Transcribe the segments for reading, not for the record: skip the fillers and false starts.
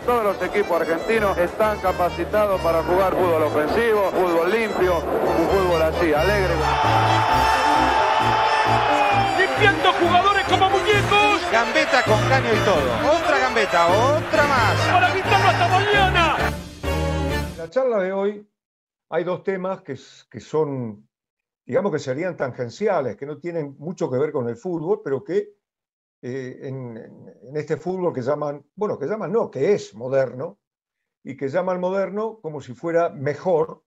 Todos los equipos argentinos están capacitados para jugar fútbol ofensivo, fútbol limpio, un fútbol así, alegre. Limpiando jugadores como muñecos. Gambeta con caño y todo. Otra gambeta, otra más. Para gritarlo hasta mañana. En la charla de hoy hay dos temas que son, digamos que serían tangenciales, que no tienen mucho que ver con el fútbol, pero que en este fútbol que es moderno, y que llaman moderno como si fuera mejor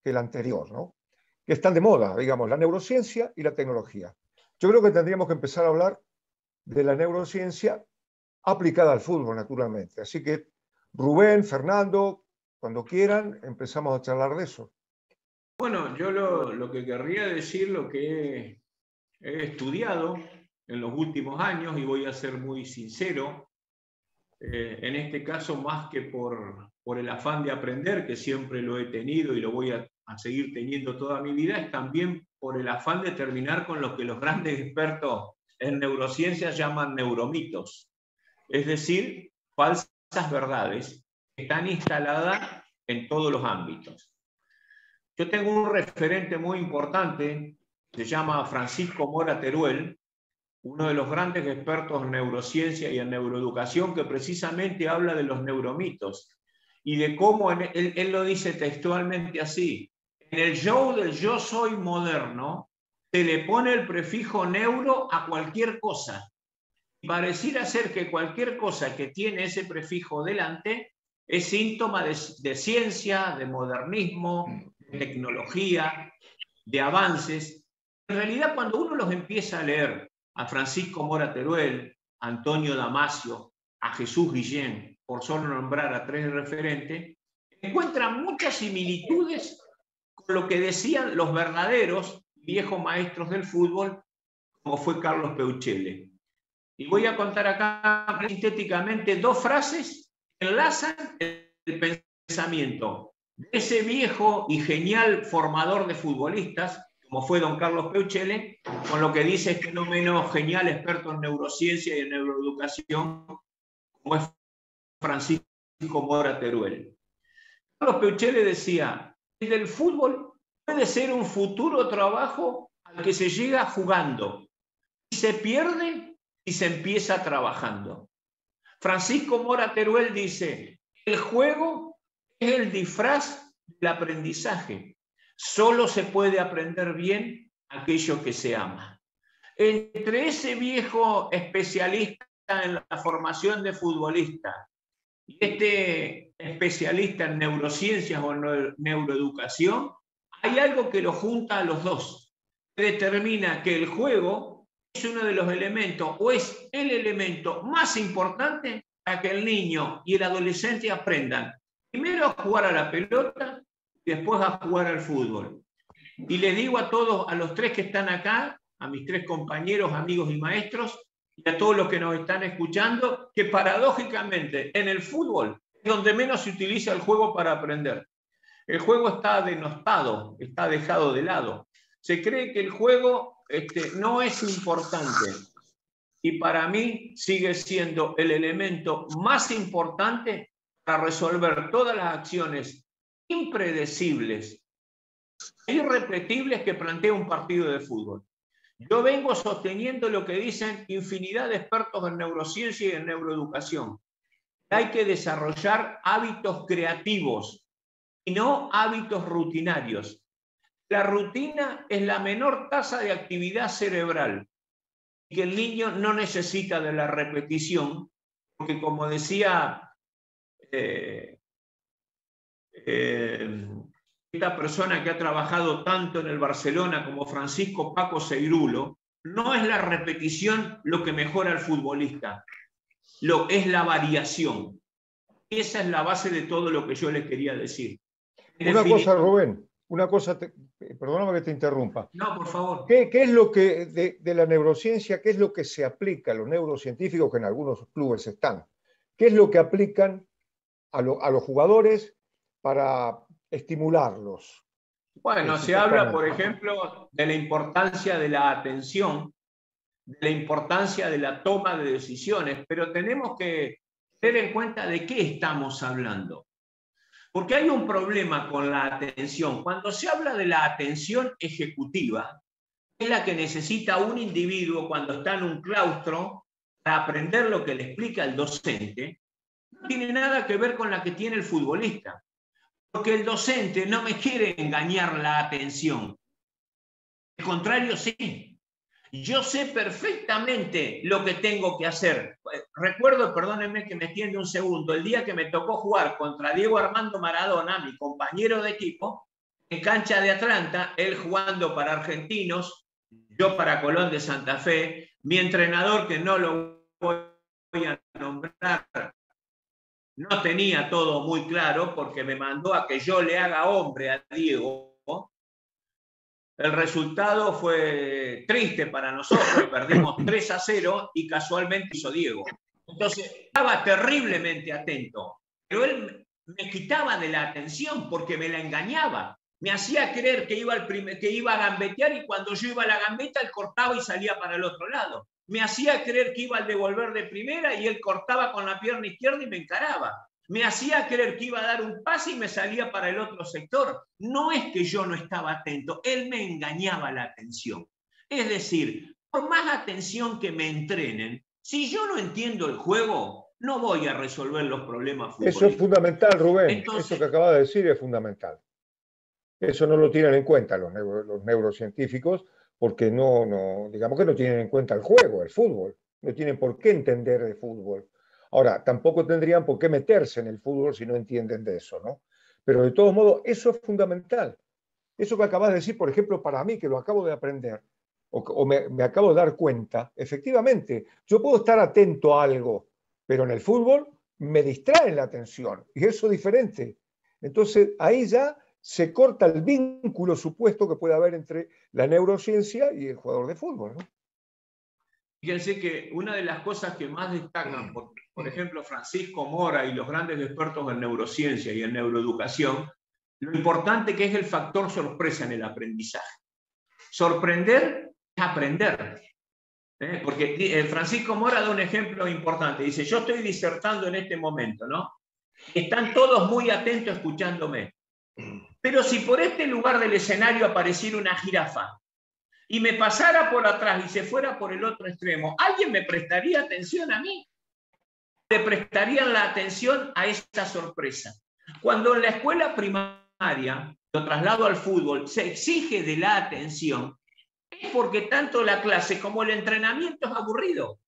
que el anterior, ¿no? Que están de moda, digamos, la neurociencia y la tecnología. Yo creo que tendríamos que empezar a hablar de la neurociencia aplicada al fútbol, naturalmente. Así que, Rubén, Fernando, cuando quieran, empezamos a charlar de eso. Bueno, yo lo que querría decir, lo que he estudiado en los últimos años, y voy a ser muy sincero, en este caso más que por el afán de aprender, que siempre lo he tenido y lo voy a seguir teniendo toda mi vida, es también por el afán de terminar con lo que los grandes expertos en neurociencia llaman neuromitos, es decir, falsas verdades que están instaladas en todos los ámbitos. Yo tengo un referente muy importante, se llama Francisco Mora Teruel, uno de los grandes expertos en neurociencia y en neuroeducación, que precisamente habla de los neuromitos y de cómo él lo dice textualmente así: en el show del yo soy moderno se le pone el prefijo neuro a cualquier cosa. Y pareciera ser que cualquier cosa que tiene ese prefijo delante es síntoma de ciencia, de modernismo, de tecnología, de avances. En realidad, cuando uno los empieza a leer, a Francisco Mora Teruel, a Antonio Damasio, a Jesús Guillén, por solo nombrar a tres referentes, encuentran muchas similitudes con lo que decían los verdaderos viejos maestros del fútbol, como fue Carlos Peuchele. Y voy a contar acá sintéticamente dos frases que enlazan el pensamiento de ese viejo y genial formador de futbolistas, como fue don Carlos Peuchele, con lo que dice este no menos genial experto en neurociencia y en neuroeducación, como es Francisco Mora Teruel. Carlos Peuchele decía: el del fútbol puede ser un futuro trabajo al que se llega jugando, y se pierde y se empieza trabajando. Francisco Mora Teruel dice: el juego es el disfraz del aprendizaje. Solo se puede aprender bien aquello que se ama. Entre ese viejo especialista en la formación de futbolistas y este especialista en neurociencias o neuroeducación, hay algo que lo junta a los dos. Determina que el juego es uno de los elementos, o es el elemento más importante para que el niño y el adolescente aprendan primero a jugar a la pelota y después a jugar al fútbol. Y les digo a todos, a los tres que están acá, a mis tres compañeros, amigos y maestros, y a todos los que nos están escuchando, que paradójicamente en el fútbol es donde menos se utiliza el juego para aprender. El juego está denostado, está dejado de lado. Se cree que el juego no es importante. Y para mí sigue siendo el elemento más importante para resolver todas las acciones impredecibles e irrepetibles que plantea un partido de fútbol. Yo vengo sosteniendo lo que dicen infinidad de expertos en neurociencia y en neuroeducación. Hay que desarrollar hábitos creativos y no hábitos rutinarios. La rutina es la menor tasa de actividad cerebral y que el niño no necesita de la repetición, porque como decía esta persona que ha trabajado tanto en el Barcelona como Francisco Paco Seirulo, no es la repetición lo que mejora al futbolista, es la variación. Esa es la base de todo lo que yo les quería decir. Una cosa, Rubén, perdóname que te interrumpa. No, por favor. ¿Qué es lo que, de la neurociencia, qué es lo que se aplica a los neurocientíficos que en algunos clubes están? ¿Qué es lo que aplican a los jugadores para estimularlos? Bueno, se habla, por ejemplo, de la importancia de la atención, de la importancia de la toma de decisiones, pero tenemos que tener en cuenta de qué estamos hablando. Porque hay un problema con la atención. Cuando se habla de la atención ejecutiva, es la que necesita un individuo cuando está en un claustro para aprender lo que le explica el docente, no tiene nada que ver con la que tiene el futbolista. Porque el docente no me quiere engañar la atención. Al contrario, sí. Yo sé perfectamente lo que tengo que hacer. Recuerdo, perdónenme que me extiende un segundo, el día que me tocó jugar contra Diego Armando Maradona, mi compañero de equipo, en cancha de Atlanta, él jugando para Argentinos, yo para Colón de Santa Fe, mi entrenador, que no lo voy a nombrar, no tenía todo muy claro porque me mandó a que yo le haga hombre a Diego. El resultado fue triste para nosotros, perdimos 3-0 y casualmente hizo Diego. Entonces, estaba terriblemente atento, pero él me quitaba de la atención porque me la engañaba. Me hacía creer que iba a gambetear y cuando yo iba a la gambeta, él cortaba y salía para el otro lado. Me hacía creer que iba al devolver de primera y él cortaba con la pierna izquierda y me encaraba. Me hacía creer que iba a dar un pase y me salía para el otro sector. No es que yo no estaba atento, él me engañaba la atención. Es decir, por más atención que me entrenen, si yo no entiendo el juego, no voy a resolver los problemas futbolísticos. Eso es fundamental, Rubén. Entonces, eso que acaba de decir es fundamental. Eso no lo tienen en cuenta los neurocientíficos porque digamos que no tienen en cuenta el juego, el fútbol. No tienen por qué entender el fútbol. Ahora, tampoco tendrían por qué meterse en el fútbol si no entienden de eso, ¿no? Pero de todos modos, eso es fundamental. Eso que acabas de decir, por ejemplo, para mí, que lo acabo de aprender, o me acabo de dar cuenta, efectivamente, yo puedo estar atento a algo, pero en el fútbol me distrae la atención, y eso es diferente. Entonces, ahí ya se corta el vínculo supuesto que puede haber entre la neurociencia y el jugador de fútbol, ¿no? Fíjense que una de las cosas que más destacan, por ejemplo, Francisco Mora y los grandes expertos en neurociencia y en neuroeducación, lo importante que es el factor sorpresa en el aprendizaje. Sorprender es aprender. Porque Francisco Mora da un ejemplo importante. Dice, yo estoy disertando en este momento, ¿no? Están todos muy atentos escuchándome. Pero si por este lugar del escenario apareciera una jirafa y me pasara por atrás y se fuera por el otro extremo, ¿alguien me prestaría atención a mí? ¿Le prestarían la atención a esta sorpresa? Cuando en la escuela primaria, lo traslado al fútbol, se exige de la atención, es porque tanto la clase como el entrenamiento es aburrido.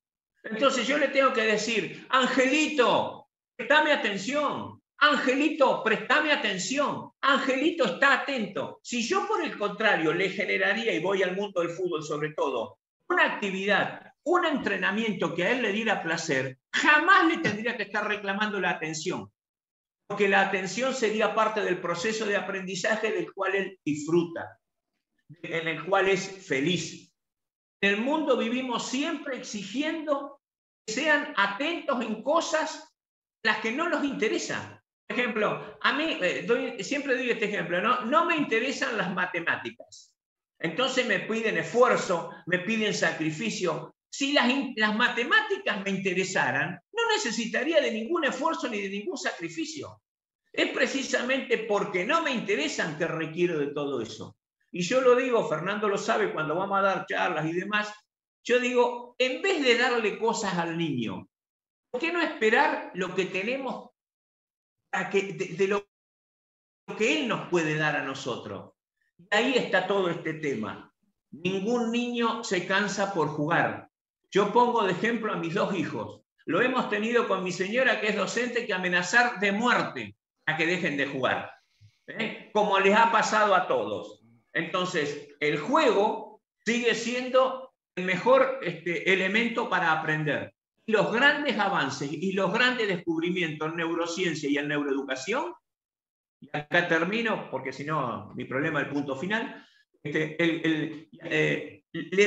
Entonces yo le tengo que decir, Angelito, prestame atención. Angelito, prestame atención. Angelito, está atento. Si yo, por el contrario, le generaría, y voy al mundo del fútbol sobre todo, una actividad, un entrenamiento que a él le diera placer, jamás le tendría que estar reclamando la atención. Porque la atención sería parte del proceso de aprendizaje del cual él disfruta, en el cual es feliz. En el mundo vivimos siempre exigiendo que sean atentos en cosas las que no nos interesan. Por ejemplo, a mí, siempre doy este ejemplo, no me interesan las matemáticas. Entonces me piden esfuerzo, me piden sacrificio. Si las matemáticas me interesaran, no necesitaría de ningún esfuerzo ni de ningún sacrificio. Es precisamente porque no me interesan que requiero de todo eso. Y yo lo digo, Fernando lo sabe, cuando vamos a dar charlas y demás, yo digo, en vez de darle cosas al niño, ¿por qué no esperar lo que tenemos de lo que él nos puede dar a nosotros? Y ahí está todo este tema. Ningún niño se cansa por jugar. Yo pongo de ejemplo a mis dos hijos. Lo hemos tenido con mi señora, que es docente, que amenazar de muerte a que dejen de jugar. Como les ha pasado a todos. Entonces, el juego sigue siendo el mejor elemento para aprender. Y los grandes avances y los grandes descubrimientos en neurociencia y en neuroeducación, y acá termino, porque si no, mi problema es el punto final, le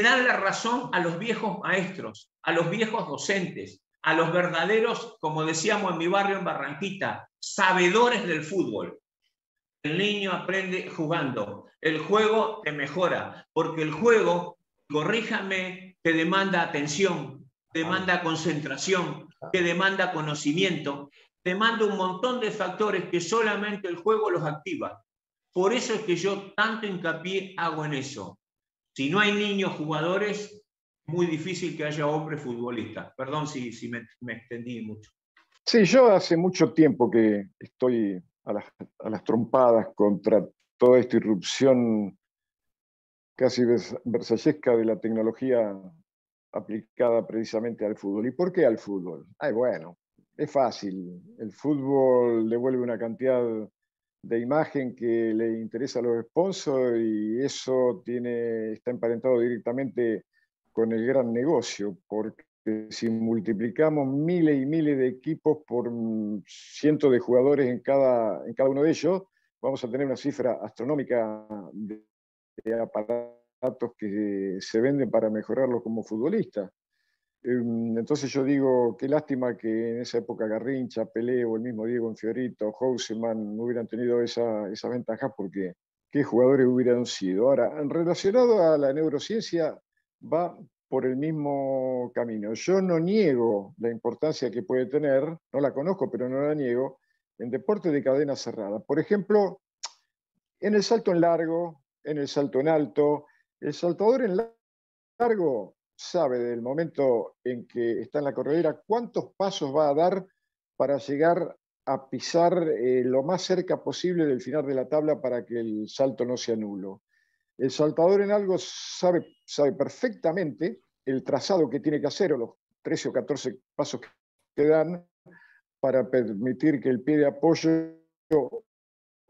dan la razón a los viejos maestros, a los viejos docentes, a los verdaderos, como decíamos en mi barrio en Barranquita, sabedores del fútbol. El niño aprende jugando. El juego te mejora, porque el juego, corríjame, te demanda atención, te demanda concentración, que demanda conocimiento, demanda un montón de factores que solamente el juego los activa. Por eso es que yo tanto hincapié hago en eso. Si no hay niños jugadores, es muy difícil que haya hombres futbolistas. Perdón si me extendí mucho. Sí, yo hace mucho tiempo que estoy a las trompadas contra toda esta irrupción casi versallesca de la tecnología aplicada precisamente al fútbol. ¿Y por qué al fútbol? Ay, bueno, es fácil. El fútbol devuelve una cantidad de imagen que le interesa a los sponsors y eso está emparentado directamente con el gran negocio, porque si multiplicamos miles y miles de equipos por cientos de jugadores en cada uno de ellos, vamos a tener una cifra astronómica de aparatos que se venden para mejorarlos como futbolistas. Entonces yo digo, qué lástima que en esa época Garrincha, Pelé o el mismo Diego Fiorito, Houseman no hubieran tenido esa ventaja, porque qué jugadores hubieran sido. Ahora, relacionado a la neurociencia, va por el mismo camino. Yo no niego la importancia que puede tener, no la conozco, pero no la niego, en deportes de cadena cerrada. Por ejemplo, en el salto en largo, en el salto en alto, el saltador en largo sabe del momento en que está en la corredera cuántos pasos va a dar para llegar a pisar lo más cerca posible del final de la tabla para que el salto no sea nulo. El saltador en algo sabe perfectamente el trazado que tiene que hacer o los 13 o 14 pasos que dan para permitir que el pie de apoyo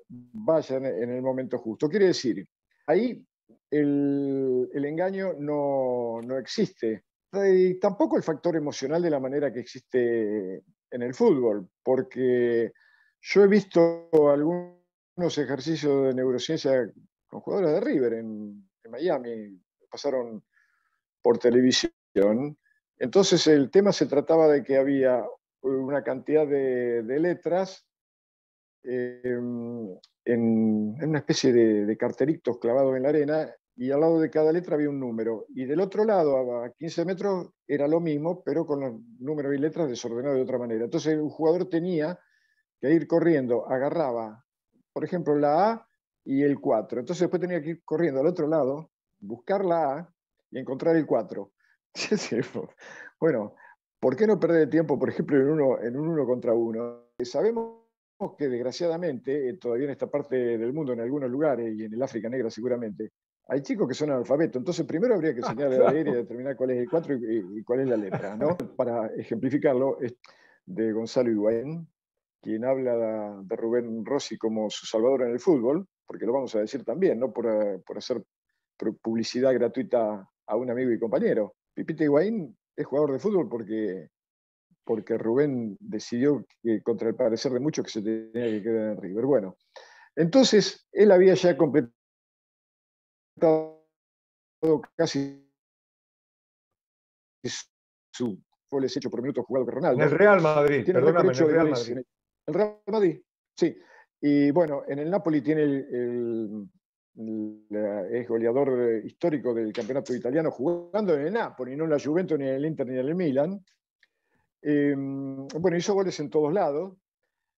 vaya en el momento justo. Quiere decir, ahí el engaño no existe. Y tampoco el factor emocional de la manera que existe en el fútbol, porque yo he visto algunos ejercicios de neurociencia con jugadores de River en Miami, pasaron por televisión. Entonces el tema se trataba de que había una cantidad de letras en una especie de cartelitos clavados en la arena, y al lado de cada letra había un número. Y del otro lado, a 15 metros, era lo mismo, pero con los números y letras desordenados de otra manera. Entonces un jugador tenía que ir corriendo, agarraba, por ejemplo, la A y el 4. Entonces después tenía que ir corriendo al otro lado, buscar la A y encontrar el 4. Bueno, ¿por qué no perder el tiempo, por ejemplo, en un uno contra uno? Sabemos que desgraciadamente, todavía en esta parte del mundo, en algunos lugares, y en el África Negra seguramente, hay chicos que son analfabetos. Entonces primero habría que enseñarle a leer y a determinar cuál es el 4 y cuál es la letra, ¿no? Para ejemplificarlo, es de Gonzalo Higuaín, quien habla de Rubén Rossi como su salvador en el fútbol, porque lo vamos a decir también, no por hacer publicidad gratuita a un amigo y compañero. Pipita Higuaín es jugador de fútbol porque Rubén decidió, que contra el parecer de muchos, que se tenía que quedar en River. Bueno, entonces él había ya completado casi su goles hechos por minuto jugado que Ronaldo. En el Real Madrid, tiene perdóname, en el Real Madrid. El Real Madrid, sí. Y bueno, en el Napoli tiene es goleador histórico del campeonato italiano, jugando en el Napoli, no en la Juventus, ni en el Inter, ni en el Milan. Bueno, hizo goles en todos lados.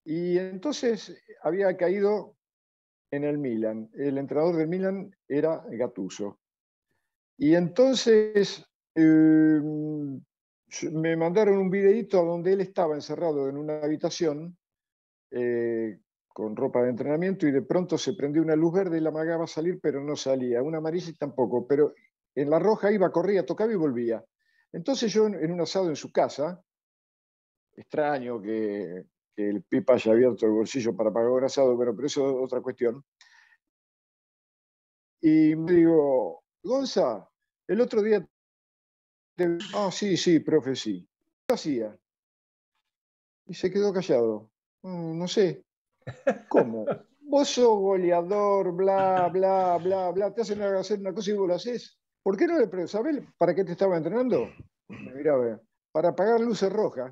Y entonces había caído en el Milan. El entrenador del Milan era Gattuso. Y entonces me mandaron un videíto donde él estaba encerrado en una habitación con ropa de entrenamiento, y de pronto se prendió una luz verde y la amagaba a salir, pero no salía. Una amarilla tampoco, pero en la roja iba, corría, tocaba y volvía. Entonces yo, en un asado en su casa, extraño que el Pipa haya abierto el bolsillo para pagar un asado, pero eso es otra cuestión. Y me digo, Gonza, el otro día... sí, profe, sí. ¿Qué hacía? Y se quedó callado. No sé. ¿Cómo? Vos sos goleador, bla, bla, bla, bla. Te hacen hacer una cosa y vos lo haces. ¿Por qué no le preguntas? ¿Sabés para qué te estaba entrenando? Me miraba, para apagar luces rojas.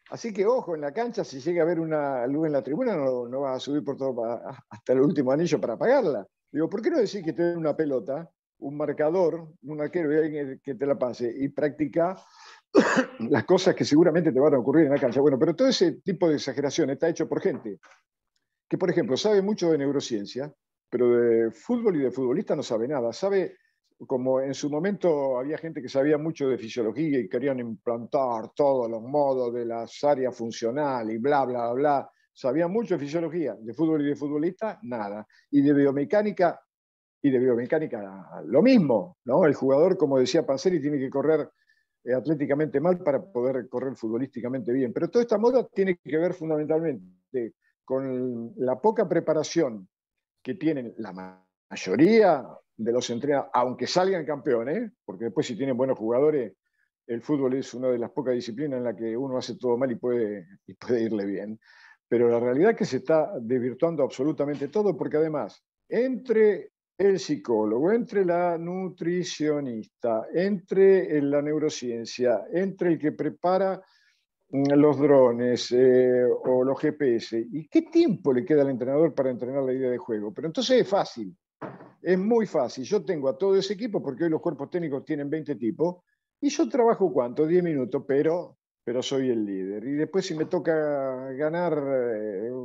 Así que ojo, en la cancha, si llega a haber una luz en la tribuna, no vas a subir por todo hasta el último anillo para apagarla. Digo, ¿por qué no decir que te den una pelota, un marcador, un arquero y alguien que te la pase, y practica las cosas que seguramente te van a ocurrir en la cancha. Bueno, pero todo ese tipo de exageración está hecho por gente que, por ejemplo, sabe mucho de neurociencia, pero de fútbol y de futbolista no sabe nada. Sabe, como en su momento había gente que sabía mucho de fisiología y querían implantar todos los modos de las áreas funcionales y bla, bla, bla. Sabía mucho de fisiología, de fútbol y de futbolista, nada. Y de biomecánica lo mismo, ¿no? El jugador, como decía Panzeri, tiene que correr atléticamente mal para poder correr futbolísticamente bien. Pero toda esta moda tiene que ver fundamentalmente con la poca preparación que tienen la mayoría de los entrenadores, aunque salgan campeones, porque después si tienen buenos jugadores, el fútbol es una de las pocas disciplinas en la que uno hace todo mal y puede irle bien. Pero la realidad es que se está desvirtuando absolutamente todo, porque además, entre el psicólogo, entre la nutricionista, entre la neurociencia, entre el que prepara los drones o los GPS, ¿y qué tiempo le queda al entrenador para entrenar la idea de juego? Pero entonces es fácil, es muy fácil. Yo tengo a todo ese equipo, porque hoy los cuerpos técnicos tienen 20 tipos, y yo trabajo, ¿cuánto? 10 minutos, pero soy el líder. Y después si me toca ganar,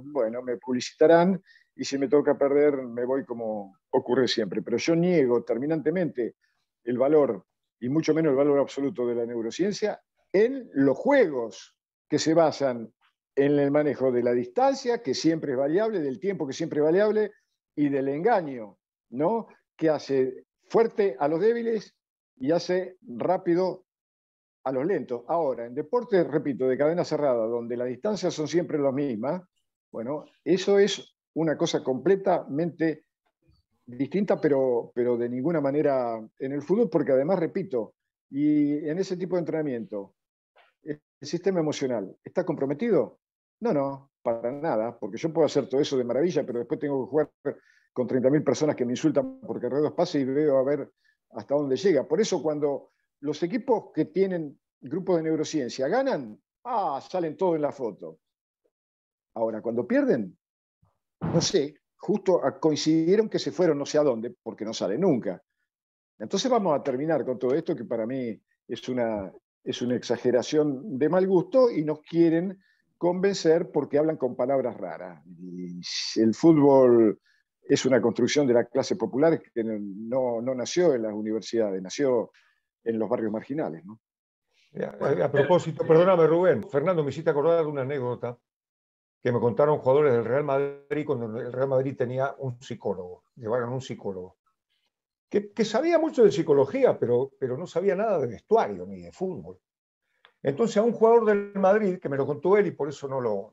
bueno, me publicitarán, y si me toca perder, me voy como ocurre siempre. Pero yo niego terminantemente el valor, y mucho menos el valor absoluto de la neurociencia, en los juegos que se basan en el manejo de la distancia, que siempre es variable, del tiempo, que siempre es variable, y del engaño, ¿no? Que hace fuerte a los débiles y hace rápido a los lentos. Ahora, en deportes, repito, de cadena cerrada, donde las distancias son siempre las mismas, bueno, eso es una cosa completamente distinta, pero de ninguna manera en el fútbol, porque además, repito, y en ese tipo de entrenamiento, ¿el sistema emocional está comprometido? No, para nada, porque yo puedo hacer todo eso de maravilla, pero después tengo que jugar con 30.000 personas que me insultan porque ruedo pase y veo a ver hasta dónde llega. Por eso cuando los equipos que tienen grupos de neurociencia ganan, salen todos en la foto. Ahora, cuando pierden, no sé, justo coincidieron que se fueron no sé a dónde, porque no sale nunca. Entonces vamos a terminar con todo esto, que para mí es una exageración de mal gusto, y nos quieren convencer porque hablan con palabras raras. Y el fútbol es una construcción de la clase popular que no nació en las universidades, nació en los barrios marginales, ¿no? A propósito, perdóname Rubén, Fernando, me hiciste acordar de una anécdota que me contaron jugadores del Real Madrid cuando el Real Madrid tenía un psicólogo, llevaron un psicólogo, que sabía mucho de psicología, pero no sabía nada de vestuario ni de fútbol. Entonces a un jugador del Madrid, que me lo contó él y por eso no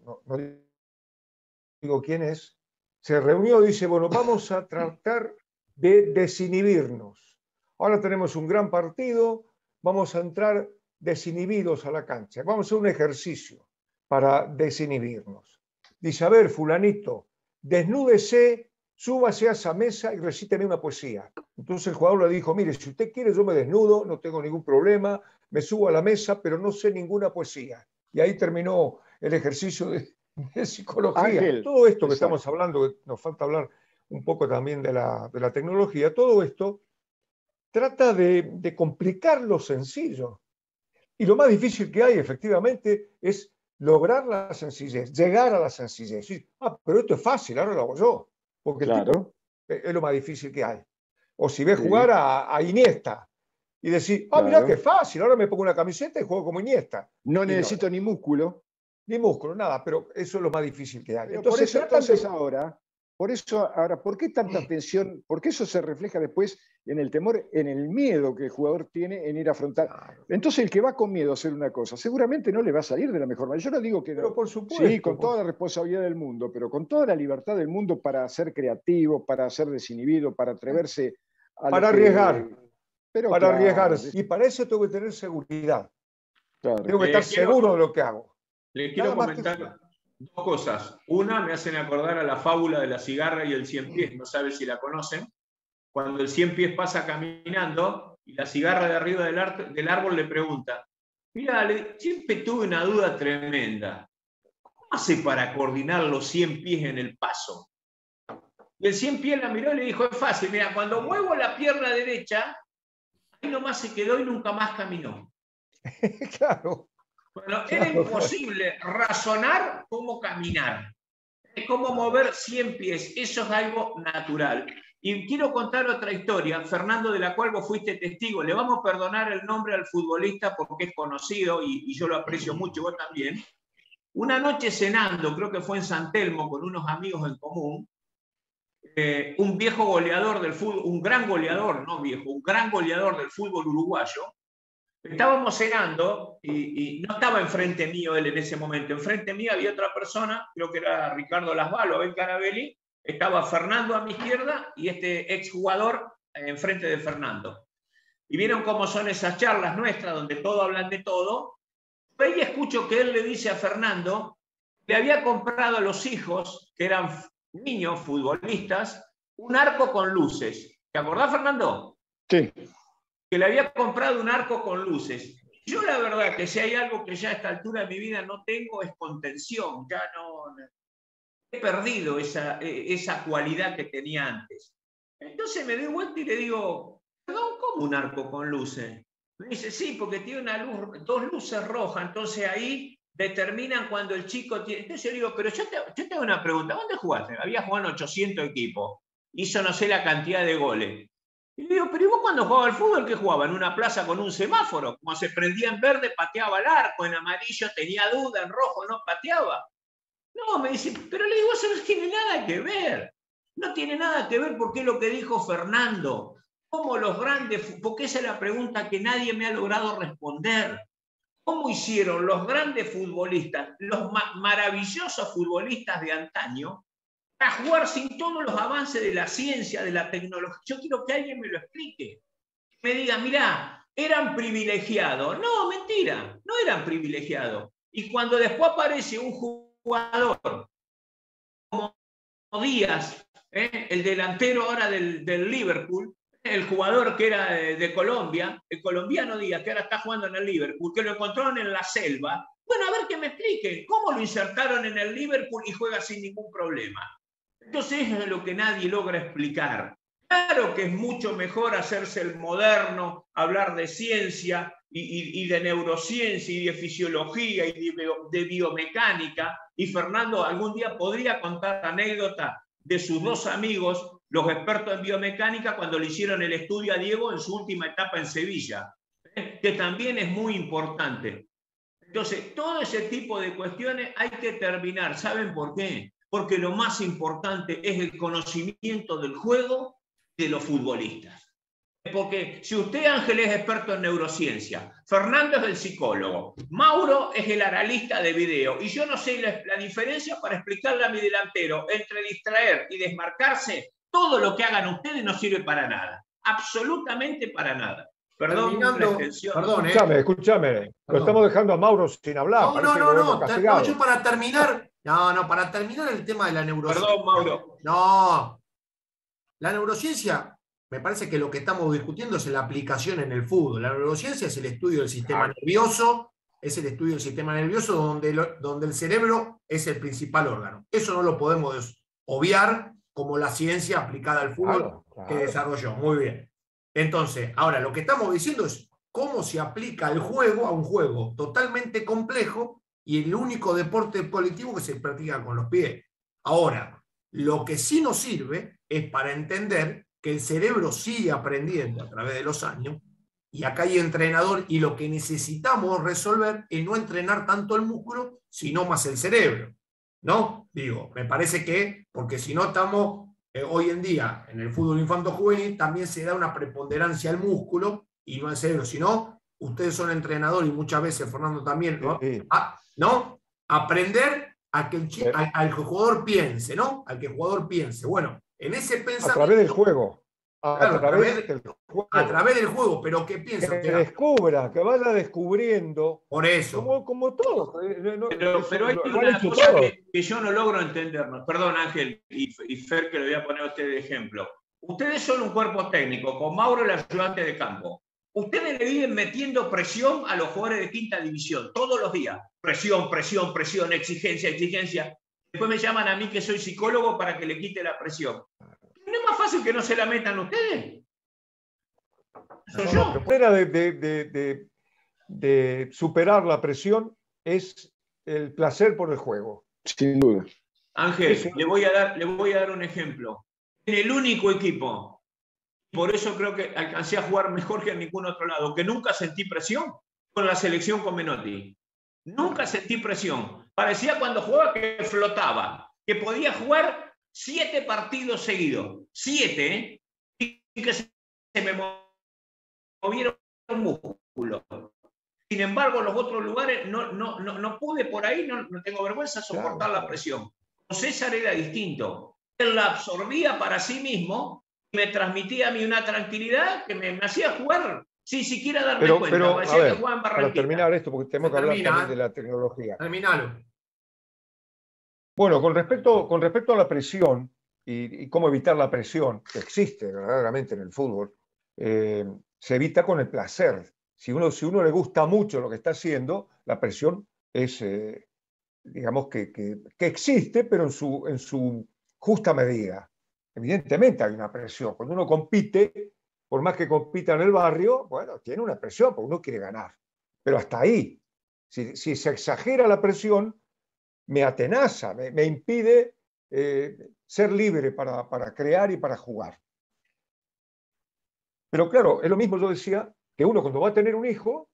digo quién es, se reunió y dice, bueno, vamos a tratar de desinhibirnos. Ahora tenemos un gran partido, vamos a entrar desinhibidos a la cancha. Vamos a hacer un ejercicio para desinhibirnos. Dice, a ver, fulanito, desnúdese, súbase a esa mesa y recíteme una poesía. Entonces el jugador le dijo, mire, si usted quiere yo me desnudo, no tengo ningún problema, me subo a la mesa, pero no sé ninguna poesía. Y ahí terminó el ejercicio de psicología. Ángel, todo esto que exacto. estamos hablando, que nos falta hablar un poco también de la tecnología, todo esto trata de complicar lo sencillo. Y lo más difícil que hay, efectivamente, es lograr la sencillez, llegar a la sencillez. Pero esto es fácil, ahora lo hago yo. Porque Claro. el tipo es lo más difícil que hay. O si ves jugar a Iniesta y decir, mirá qué fácil, ahora me pongo una camiseta y juego como Iniesta. No necesito ni músculo. Ni músculo, nada, pero eso es lo más difícil que hay. Pero Entonces, por eso ahora, ¿por qué tanta tensión? Porque eso se refleja después en el temor, en el miedo que el jugador tiene en ir a afrontar. Claro. Entonces, el que va con miedo a hacer una cosa, seguramente no le va a salir de la mejor manera. Yo no digo que no. Por supuesto. Sí, con toda la responsabilidad del mundo, pero con toda la libertad del mundo para ser creativo, para ser desinhibido, para atreverse a para arriesgar. Para arriesgarse. Y para eso tengo que tener seguridad. Claro. Tengo que estar seguro de lo que hago. Le quiero comentar dos cosas. Una, me hacen acordar a la fábula de la cigarra y el 100 pies, no sabe si la conocen. Cuando el 100 pies pasa caminando y la cigarra de arriba del árbol le pregunta, mira, siempre tuve una duda tremenda. ¿Cómo hace para coordinar los 100 pies en el paso? Y el 100 pies la miró y le dijo, es fácil, mira, cuando muevo la pierna derecha, ahí nomás se quedó y nunca más caminó. Claro. Bueno, era imposible razonar cómo caminar, cómo mover 100 pies. Eso es algo natural. Y quiero contar otra historia, Fernando, de la cual vos fuiste testigo. Le vamos a perdonar el nombre al futbolista porque es conocido y yo lo aprecio mucho, vos también. Una noche cenando, creo que fue en San Telmo, con unos amigos en común, un viejo goleador del fútbol, un gran goleador, no viejo, un gran goleador del fútbol uruguayo. Estábamos cenando y no estaba enfrente mío él en ese momento. Enfrente mío había otra persona, creo que era Ricardo Lasvalo, Abel Carabelli. Estaba Fernando a mi izquierda y este exjugador enfrente de Fernando. Y vieron cómo son esas charlas nuestras donde todos hablan de todo. Ahí escucho que él le dice a Fernando que le había comprado a los hijos, que eran niños futbolistas, un arco con luces. ¿Te acordás, Fernando? Sí. Que le había comprado un arco con luces. Yo la verdad que si hay algo que ya a esta altura de mi vida no tengo es contención. Ya no he perdido esa cualidad que tenía antes. Entonces me doy vuelta y le digo, perdón, ¿cómo un arco con luces? Me dice, sí, porque tiene una luz, 2 luces rojas, entonces ahí determinan cuando el chico tiene... Entonces yo digo, pero yo tengo una pregunta, ¿dónde jugaste? Había jugado en 800 equipos, hizo no sé la cantidad de goles. Y le digo, pero ¿y vos cuando jugaba al fútbol qué jugaba? ¿En una plaza con un semáforo? Como se prendía en verde, pateaba el arco, en amarillo tenía duda, en rojo no pateaba. No, me dice, pero le digo, eso no tiene nada que ver. No tiene nada que ver porque es lo que dijo Fernando. ¿Cómo los grandes, porque esa es la pregunta que nadie me ha logrado responder? ¿Cómo hicieron los grandes futbolistas, los maravillosos futbolistas de antaño, a jugar sin todos los avances de la ciencia, de la tecnología? Yo quiero que alguien me lo explique. Me diga, mirá, eran privilegiados. No, mentira, no eran privilegiados. Y cuando después aparece un jugador como Díaz, el delantero ahora del Liverpool, el jugador que era de Colombia, el colombiano Díaz, que ahora está jugando en el Liverpool, que lo encontraron en la selva. Bueno, a ver que me expliquen, ¿cómo lo insertaron en el Liverpool y juega sin ningún problema? Entonces eso es lo que nadie logra explicar. Claro que es mucho mejor hacerse el moderno, hablar de ciencia y de neurociencia y de fisiología y de biomecánica. Y Fernando algún día podría contar la anécdota de sus 2 amigos, los expertos en biomecánica, cuando le hicieron el estudio a Diego en su última etapa en Sevilla, que también es muy importante. Entonces, todo ese tipo de cuestiones hay que terminar. ¿Saben por qué? Porque lo más importante es el conocimiento del juego de los futbolistas. Porque si usted, Ángel, es experto en neurociencia, Fernando es el psicólogo, Mauro es el analista de video, y yo no sé la diferencia para explicarle a mi delantero entre distraer y desmarcarse, todo lo que hagan ustedes no sirve para nada, absolutamente para nada. Perdón, perdón, escúchame. Lo estamos dejando a Mauro sin hablar. No, yo para terminar, para terminar el tema de la neurociencia. Perdón, Mauro. No, la neurociencia, me parece que lo que estamos discutiendo es la aplicación en el fútbol. La neurociencia es el estudio del sistema nervioso, donde el cerebro es el principal órgano. Eso no lo podemos obviar como la ciencia aplicada al fútbol que desarrolló. Muy bien. Entonces, ahora lo que estamos diciendo es cómo se aplica el juego a un juego totalmente complejo y el único deporte colectivo que se practica con los pies. Ahora, lo que sí nos sirve es para entender que el cerebro sigue aprendiendo a través de los años, y acá hay entrenador, y lo que necesitamos resolver es no entrenar tanto el músculo, sino más el cerebro. ¿No? Digo, me parece que, porque si no estamos, hoy en día, en el fútbol infanto-juvenil, también se da una preponderancia al músculo y no al cerebro. Si no, ustedes son entrenadores y muchas veces, Fernando también, ¿no? ¿No? Aprender a que al jugador piense, ¿no? Al que el jugador piense. Bueno, en ese pensamiento... A través del juego. Claro, a través del juego, pero ¿qué piensa? Que descubra, que vaya descubriendo. Por eso. Como todo. Pero hay una cosa que yo no logro entendernos. Perdón, Ángel y Fer, que le voy a poner a usted de ejemplo. Ustedes son un cuerpo técnico, con Mauro el ayudante de campo. Ustedes le viven metiendo presión a los jugadores de quinta división, todos los días. Presión, presión, presión, exigencia, exigencia. Después me llaman a mí, que soy psicólogo, para que le quite la presión. ¿No es más fácil que no se la metan ustedes? Soy yo. La manera de de superar la presión es el placer por el juego. Sin duda. Ángel, le voy a dar un ejemplo. En el único equipo, por eso creo que alcancé a jugar mejor que en ningún otro lado, que nunca sentí presión con la selección con Menotti. Nunca sentí presión. Parecía cuando jugaba que flotaba, que podía jugar 7 partidos seguidos. 7, y que se me movieron músculos. Sin embargo, los otros lugares no pude por ahí, no tengo vergüenza, soportar la presión. Con César era distinto. Él la absorbía para sí mismo y me transmitía a mí una tranquilidad que me hacía jugar sin siquiera darme cuenta. Pero Me a ver, que jugaba en para terminar esto, porque tenemos que hablar también de la tecnología. Terminalo. Bueno, con respecto a la presión y cómo evitar la presión, que existe verdaderamente en el fútbol, se evita con el placer. Si uno le gusta mucho lo que está haciendo, la presión es, digamos, que existe, pero en su justa medida. Evidentemente hay una presión. Cuando uno compite, por más que compita en el barrio, bueno, tiene una presión, porque uno quiere ganar. Pero hasta ahí. Si se exagera la presión, me atenaza, me impide ser libre para crear y para jugar. Pero claro, es lo mismo, yo decía, que uno cuando va a tener un hijo,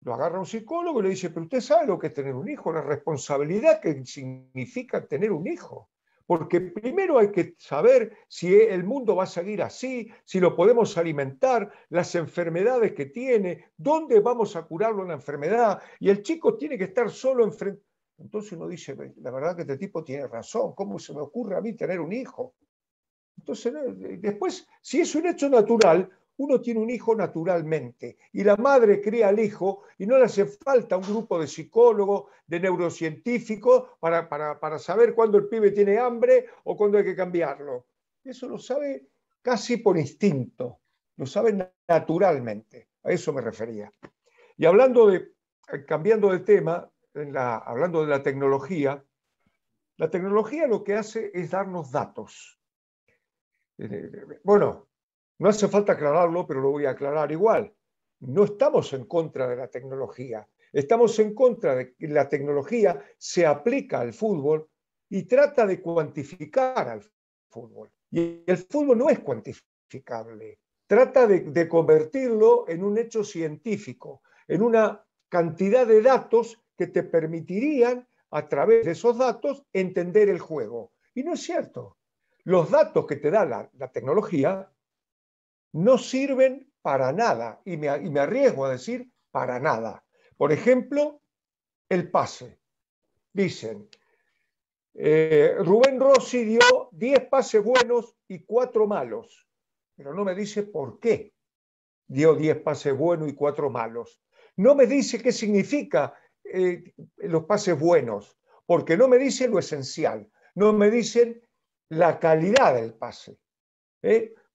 lo agarra un psicólogo y le dice, pero usted sabe lo que es tener un hijo, la responsabilidad que significa tener un hijo. Porque primero hay que saber si el mundo va a seguir así, si lo podemos alimentar, las enfermedades que tiene, dónde vamos a curarlo en la enfermedad, y el chico tiene que estar solo enfrente. Entonces uno dice, la verdad que este tipo tiene razón, ¿cómo se me ocurre a mí tener un hijo? Entonces, después, si es un hecho natural, uno tiene un hijo naturalmente y la madre cría al hijo y no le hace falta un grupo de psicólogos, de neurocientíficos para saber cuándo el pibe tiene hambre o cuándo hay que cambiarlo. Eso lo sabe casi por instinto, lo sabe naturalmente. A eso me refería. Y cambiando de tema, hablando de la tecnología lo que hace es darnos datos. Bueno, no hace falta aclararlo, pero lo voy a aclarar igual. No estamos en contra de la tecnología. Estamos en contra de que la tecnología se aplica al fútbol y trata de cuantificar al fútbol. Y el fútbol no es cuantificable. Trata de convertirlo en un hecho científico, en una cantidad de datos que te permitirían, a través de esos datos, entender el juego. Y no es cierto. Los datos que te da la tecnología no sirven para nada, y me arriesgo a decir para nada. Por ejemplo, el pase. Dicen, Rubén Rossi dio 10 pases buenos y 4 malos, pero no me dice por qué dio 10 pases buenos y 4 malos. No me dice qué significa los pases buenos, porque no me dice lo esencial, no me dicen la calidad del pase.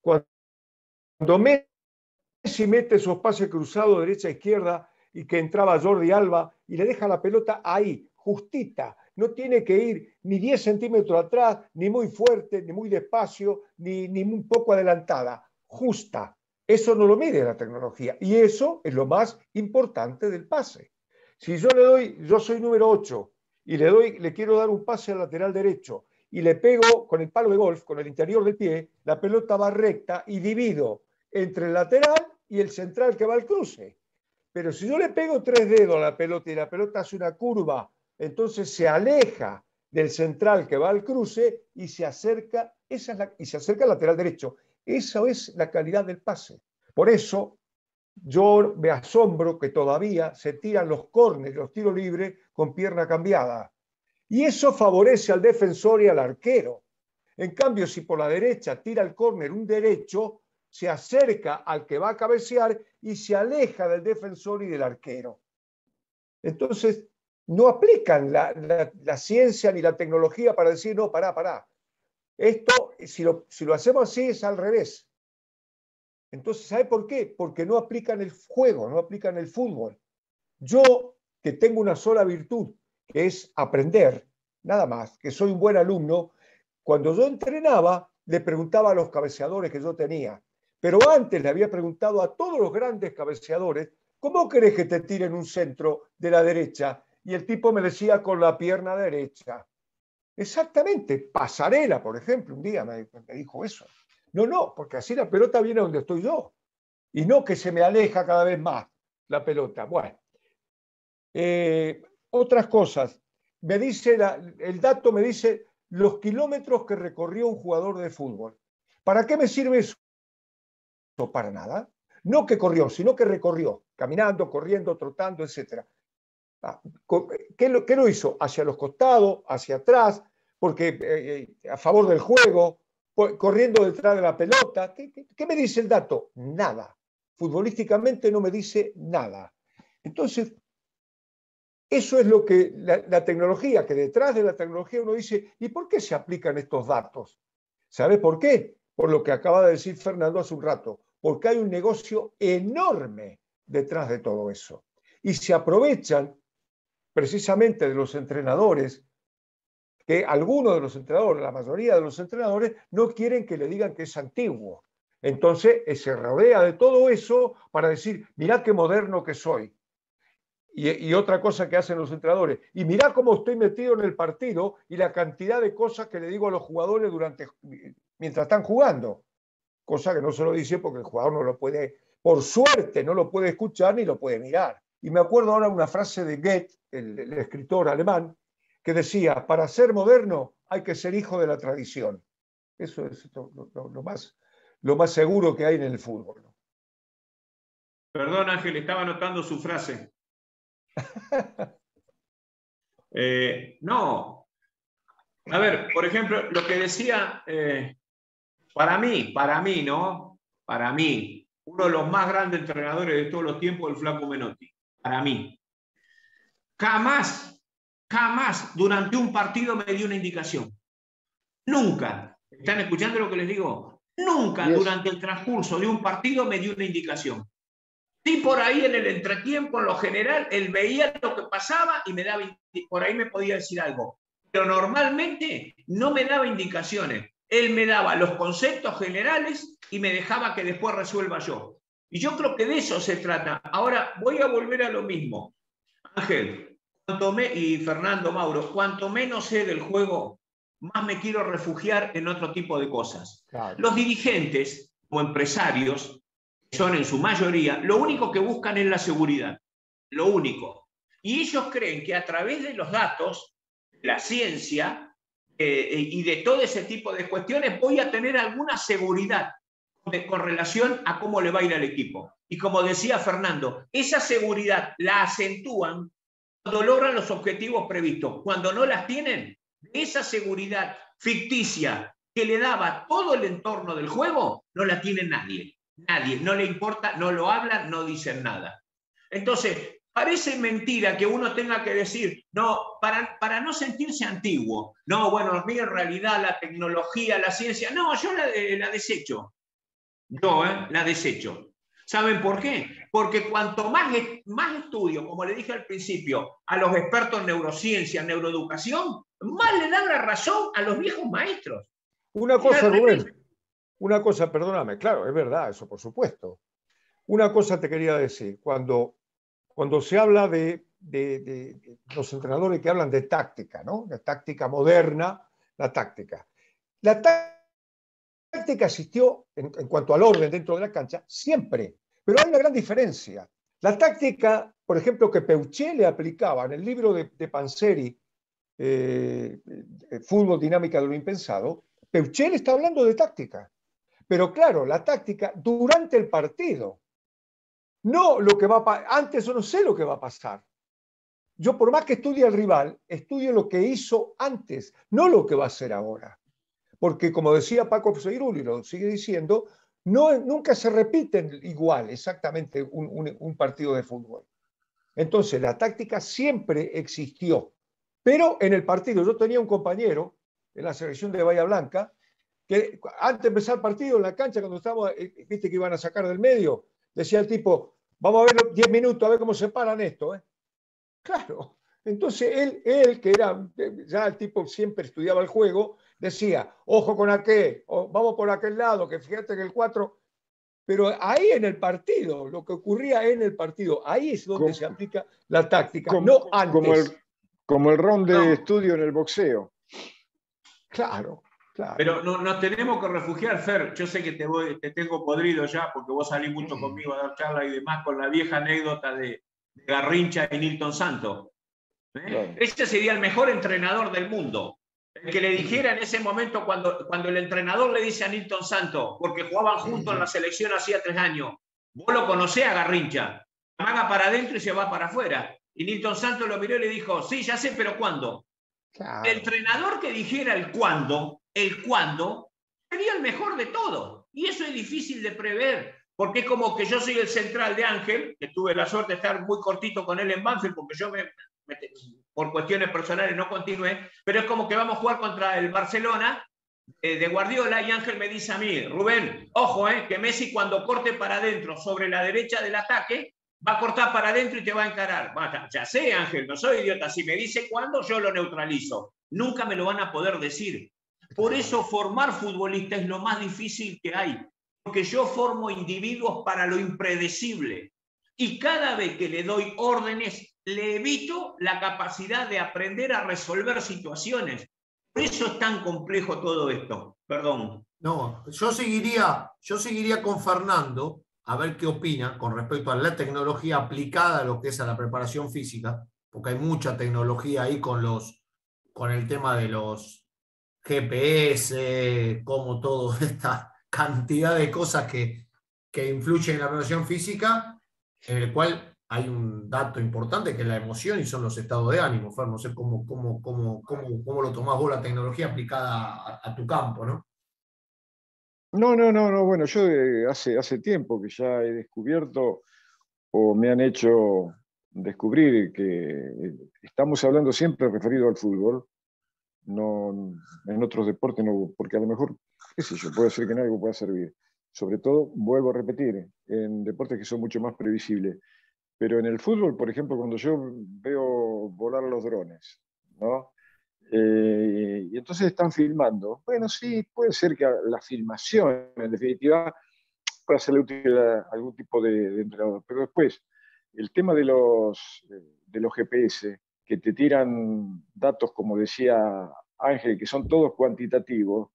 Cuando Messi mete esos pases cruzados derecha a izquierda y que entraba Jordi Alba y le deja la pelota ahí, justita, no tiene que ir ni 10 centímetros atrás, ni muy fuerte, ni muy despacio, ni un poco adelantada, justa. Eso no lo mide la tecnología y eso es lo más importante del pase. Si yo soy número 8 y le quiero dar un pase al lateral derecho y le pego con el palo de golf, con el interior del pie, la pelota va recta y divido entre el lateral y el central que va al cruce. Pero si yo le pego 3 dedos a la pelota y la pelota hace una curva, entonces se aleja del central que va al cruce y se acerca al lateral derecho. Esa es la calidad del pase. Por eso yo me asombro que todavía se tiran los córneres, los tiros libres con pierna cambiada. Y eso favorece al defensor y al arquero. En cambio, si por la derecha tira el córner un derecho, se acerca al que va a cabecear y se aleja del defensor y del arquero. Entonces, no aplican la ciencia ni la tecnología para decir, no, pará. Esto, si lo hacemos así, es al revés. Entonces, ¿sabe por qué? Porque no aplican el juego, no aplican el fútbol. Yo, que tengo una sola virtud, que es aprender, nada más, que soy un buen alumno, cuando yo entrenaba, le preguntaba a los cabeceadores que yo tenía, pero antes le había preguntado a todos los grandes cabeceadores ¿Cómo querés que te tiren un centro de la derecha? Y el tipo me decía con la pierna derecha. Exactamente, Pasarela, por ejemplo, un día me dijo eso. No, porque así la pelota viene donde estoy yo. Y no que se me aleja cada vez más la pelota. Bueno, otras cosas. Me dice el dato me dice los kilómetros que recorrió un jugador de fútbol. ¿Para qué me sirve eso? Para nada. No que corrió, sino que recorrió, caminando, corriendo, trotando, etc. ¿Qué lo hizo? Hacia los costados, hacia atrás, porque a favor del juego, corriendo detrás de la pelota. ¿Qué me dice el dato? Nada. Futbolísticamente no me dice nada. Entonces, eso es lo que la tecnología, que detrás de la tecnología uno dice, ¿y por qué se aplican estos datos? ¿Sabe por qué? Por lo que acaba de decir Fernando hace un rato, porque hay un negocio enorme detrás de todo eso. Y se aprovechan precisamente de los entrenadores, que algunos de los entrenadores, la mayoría de los entrenadores, no quieren que le digan que es antiguo. Entonces se rodea de todo eso para decir, mirá qué moderno que soy. Y otra cosa que hacen los entrenadores, y mirá cómo estoy metido en el partido y la cantidad de cosas que le digo a los jugadores mientras están jugando. Cosa que no se lo dice porque el jugador no lo puede, por suerte, no lo puede escuchar ni lo puede mirar. Y me acuerdo ahora una frase de Goethe, el escritor alemán, que decía, para ser moderno hay que ser hijo de la tradición. Eso es lo más seguro que hay en el fútbol. Perdón, Ángel, estaba anotando su frase. No. A ver, por ejemplo, lo que decía, para mí, ¿no? Para mí, uno de los más grandes entrenadores de todos los tiempos, el Flaco Menotti. Para mí. Jamás durante un partido me dio una indicación. Nunca. ¿Están escuchando lo que les digo? Nunca durante el transcurso de un partido me dio una indicación. Sí, por ahí en el entretiempo, en lo general, él veía lo que pasaba y por ahí me podía decir algo. Pero normalmente no me daba indicaciones. Él me daba los conceptos generales y me dejaba que después resuelva yo. Y yo creo que de eso se trata. Ahora voy a volver a lo mismo. Ángel, y Fernando, Mauro, cuanto menos sé del juego, más me quiero refugiar en otro tipo de cosas. Claro. Los dirigentes o empresarios, son en su mayoría, lo único que buscan es la seguridad. Lo único. Y ellos creen que a través de los datos, la ciencia y de todo ese tipo de cuestiones voy a tener alguna seguridad con relación a cómo le va a ir al equipo. Y como decía Fernando, esa seguridad la acentúan cuando logran los objetivos previstos. Cuando no las tienen, esa seguridad ficticia que le daba todo el entorno del juego, no la tiene nadie. Nadie, no le importa, no lo hablan, no dicen nada. Entonces, parece mentira que uno tenga que decir, no, para no sentirse antiguo. No, bueno, a mí en realidad la tecnología, la ciencia, no, yo la desecho. Yo la desecho. ¿Saben por qué? Porque cuanto más estudio, como le dije al principio, a los expertos en neurociencia, en neuroeducación, más le dan la razón a los viejos maestros. Una cosa, Rubén. Una cosa, perdóname, claro, es verdad, eso por supuesto. Una cosa te quería decir, cuando se habla de los entrenadores que hablan de táctica, ¿no? De táctica moderna, la táctica. La táctica existió en cuanto al orden dentro de la cancha siempre, pero hay una gran diferencia. La táctica, por ejemplo, que Peuchet le aplicaba en el libro de Panzeri, Fútbol, dinámica de lo impensado, Peuchet está hablando de táctica. Pero claro, la táctica durante el partido. No lo que va a pasar. Antes yo no sé lo que va a pasar. Yo por más que estudie al rival, estudio lo que hizo antes, no lo que va a hacer ahora. Porque como decía Paco Seiruli, lo sigue diciendo, nunca se repiten igual exactamente un partido de fútbol. Entonces la táctica siempre existió. Pero en el partido, yo tenía un compañero en la selección de Bahía Blanca, que antes de empezar el partido en la cancha, cuando estábamos, viste que iban a sacar del medio, decía el tipo, vamos a ver 10 minutos, a ver cómo se paran esto. Claro, entonces él, que era, ya el tipo siempre estudiaba el juego, decía, ojo con aquel, vamos por aquel lado, que fíjate que el 4, pero ahí en el partido, lo que ocurría en el partido, ahí es donde se aplica la táctica, no antes. Como el round de No. estudio en el boxeo. Claro, claro. Pero nos tenemos que refugiar, Fer. Yo sé que te tengo podrido ya, porque vos salís mucho conmigo a dar charlas y demás, con la vieja anécdota de Garrincha y Nilton Santos. Claro. Ese sería el mejor entrenador del mundo. El que le dijera en ese momento, cuando el entrenador le dice a Nilton Santos, porque jugaban juntos en la selección hacía 3 años, vos lo conocés a Garrincha, amaga para adentro y se va para afuera. Y Nilton Santos lo miró y le dijo, sí, ya sé, pero ¿cuándo? Claro. El entrenador que dijera el cuándo, sería el mejor de todos. Y eso es difícil de prever, porque es como que yo soy el central de Ángel, que tuve la suerte de estar muy cortito con él en Banfield, porque yo por cuestiones personales no continué, pero es como que vamos a jugar contra el Barcelona de Guardiola y Ángel me dice a mí, Rubén, ojo, que Messi cuando corte para adentro sobre la derecha del ataque, va a cortar para adentro y te va a encarar. Ya sé, Ángel, no soy idiota. Si me dice cuándo, yo lo neutralizo. Nunca me lo van a poder decir. Por eso formar futbolistas es lo más difícil que hay. Porque yo formo individuos para lo impredecible. Y cada vez que le doy órdenes, le evito la capacidad de aprender a resolver situaciones. Por eso es tan complejo todo esto. Perdón. No, yo seguiría con Fernando a ver qué opina con respecto a la tecnología aplicada a lo que es a la preparación física, porque hay mucha tecnología ahí con el tema de los GPS, como toda esta cantidad de cosas que influyen en la preparación física, en el cual hay un dato importante que es la emoción y son los estados de ánimo. Fer, no sé cómo lo tomás vos la tecnología aplicada a tu campo, ¿no? No. Bueno, yo hace tiempo que ya he descubierto o me han hecho descubrir que estamos hablando siempre referido al fútbol, no en otros deportes, no, porque a lo mejor, qué sé yo, puede ser que en algo pueda servir. Sobre todo, vuelvo a repetir, en deportes que son mucho más previsibles. Pero en el fútbol, por ejemplo, cuando yo veo volar los drones, ¿no? Y entonces están filmando. Bueno, sí, puede ser que la filmación, en definitiva, pueda serle útil a algún tipo de entrenador. Pero después, el tema de los GPS, que te tiran datos, como decía Ángel, que son todos cuantitativos,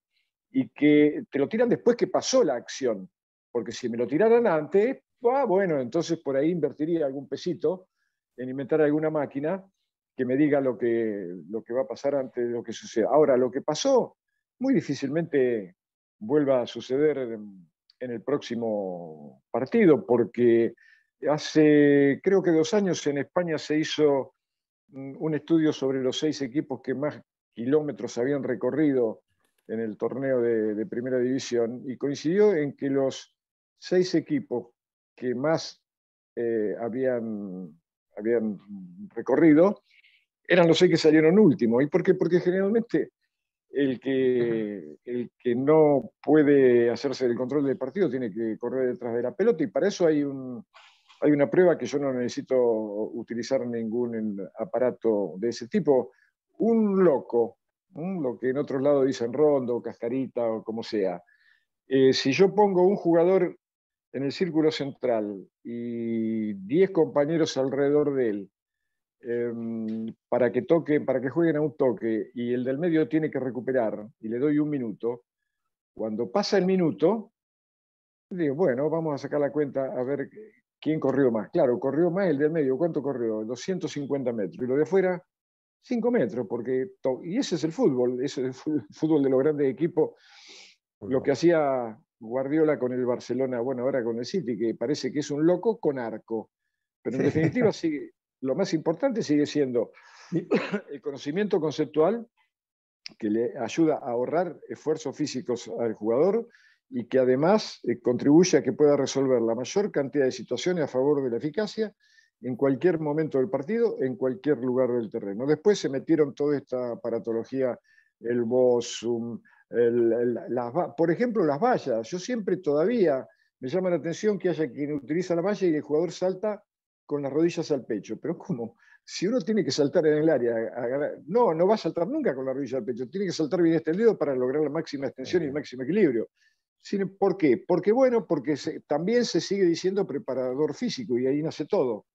y que te lo tiran después que pasó la acción. Porque si me lo tiraran antes, bueno, entonces por ahí invertiría algún pesito en inventar alguna máquina que me diga lo que va a pasar antes de lo que suceda. Ahora, lo que pasó muy difícilmente vuelva a suceder en el próximo partido, porque hace creo que 2 años en España se hizo un estudio sobre los 6 equipos que más kilómetros habían recorrido en el torneo de primera división y coincidió en que los 6 equipos que más habían recorrido eran los 6 que salieron últimos. ¿Y por qué? Porque generalmente el que no puede hacerse el control del partido tiene que correr detrás de la pelota y para eso hay una prueba que yo no necesito utilizar ningún aparato de ese tipo. Un loco, lo que en otros lados dicen rondo, cascarita o como sea. Si yo pongo un jugador en el círculo central y 10 compañeros alrededor de él para que jueguen a un toque y el del medio tiene que recuperar y le doy 1 minuto, cuando pasa el minuto, digo, bueno, vamos a sacar la cuenta a ver quién corrió más. Claro, corrió más el del medio. ¿Cuánto corrió? 250 metros. Y lo de afuera, 5 metros. Y ese es el fútbol, ese es el fútbol de los grandes equipos. Lo que hacía Guardiola con el Barcelona, bueno, ahora con el City, que parece que es un loco con arco. Pero en definitiva, lo más importante sigue siendo el conocimiento conceptual que le ayuda a ahorrar esfuerzos físicos al jugador y que además contribuye a que pueda resolver la mayor cantidad de situaciones a favor de la eficacia en cualquier momento del partido, en cualquier lugar del terreno. Después se metieron toda esta aparatología, el BOSUM, por ejemplo, las vallas. Yo siempre todavía me llama la atención que haya quien utiliza la valla y el jugador salta con las rodillas al pecho. Pero ¿cómo? Si uno tiene que saltar en el área, no va a saltar nunca con la rodilla al pecho, tiene que saltar bien extendido para lograr la máxima extensión y el máximo equilibrio. ¿Por qué? Porque, bueno, porque también se sigue diciendo preparador físico y ahí nace todo.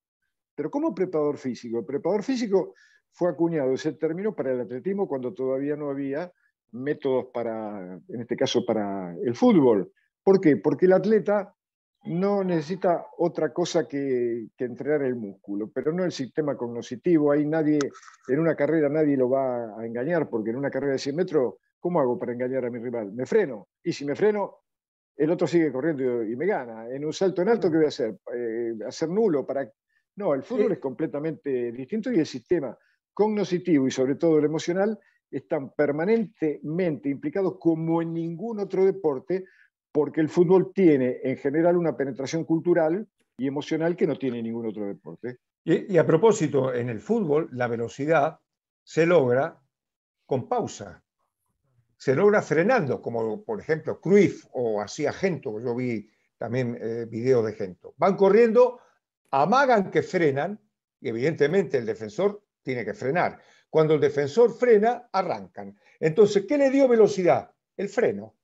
Pero ¿cómo preparador físico? El preparador físico fue acuñado ese término para el atletismo cuando todavía no había métodos para, en este caso, para el fútbol. ¿Por qué? Porque el atleta no necesita otra cosa que entrenar el músculo, pero no el sistema cognoscitivo. Ahí nadie, en una carrera nadie lo va a engañar, porque en una carrera de 100 metros, ¿cómo hago para engañar a mi rival? Me freno. Y si me freno, el otro sigue corriendo y me gana. En un salto en alto, ¿qué voy a hacer? ¿Hacer nulo? No, el fútbol es completamente distinto y el sistema cognoscitivo y sobre todo el emocional están permanentemente implicados como en ningún otro deporte, porque el fútbol tiene en general una penetración cultural y emocional que no tiene ningún otro deporte. Y a propósito, en el fútbol la velocidad se logra con pausa. Se logra frenando, como por ejemplo Cruyff o hacía Gento, yo vi también videos de Gento. Van corriendo, amagan que frenan y evidentemente el defensor tiene que frenar. Cuando el defensor frena, arrancan. Entonces, ¿qué le dio velocidad? El freno.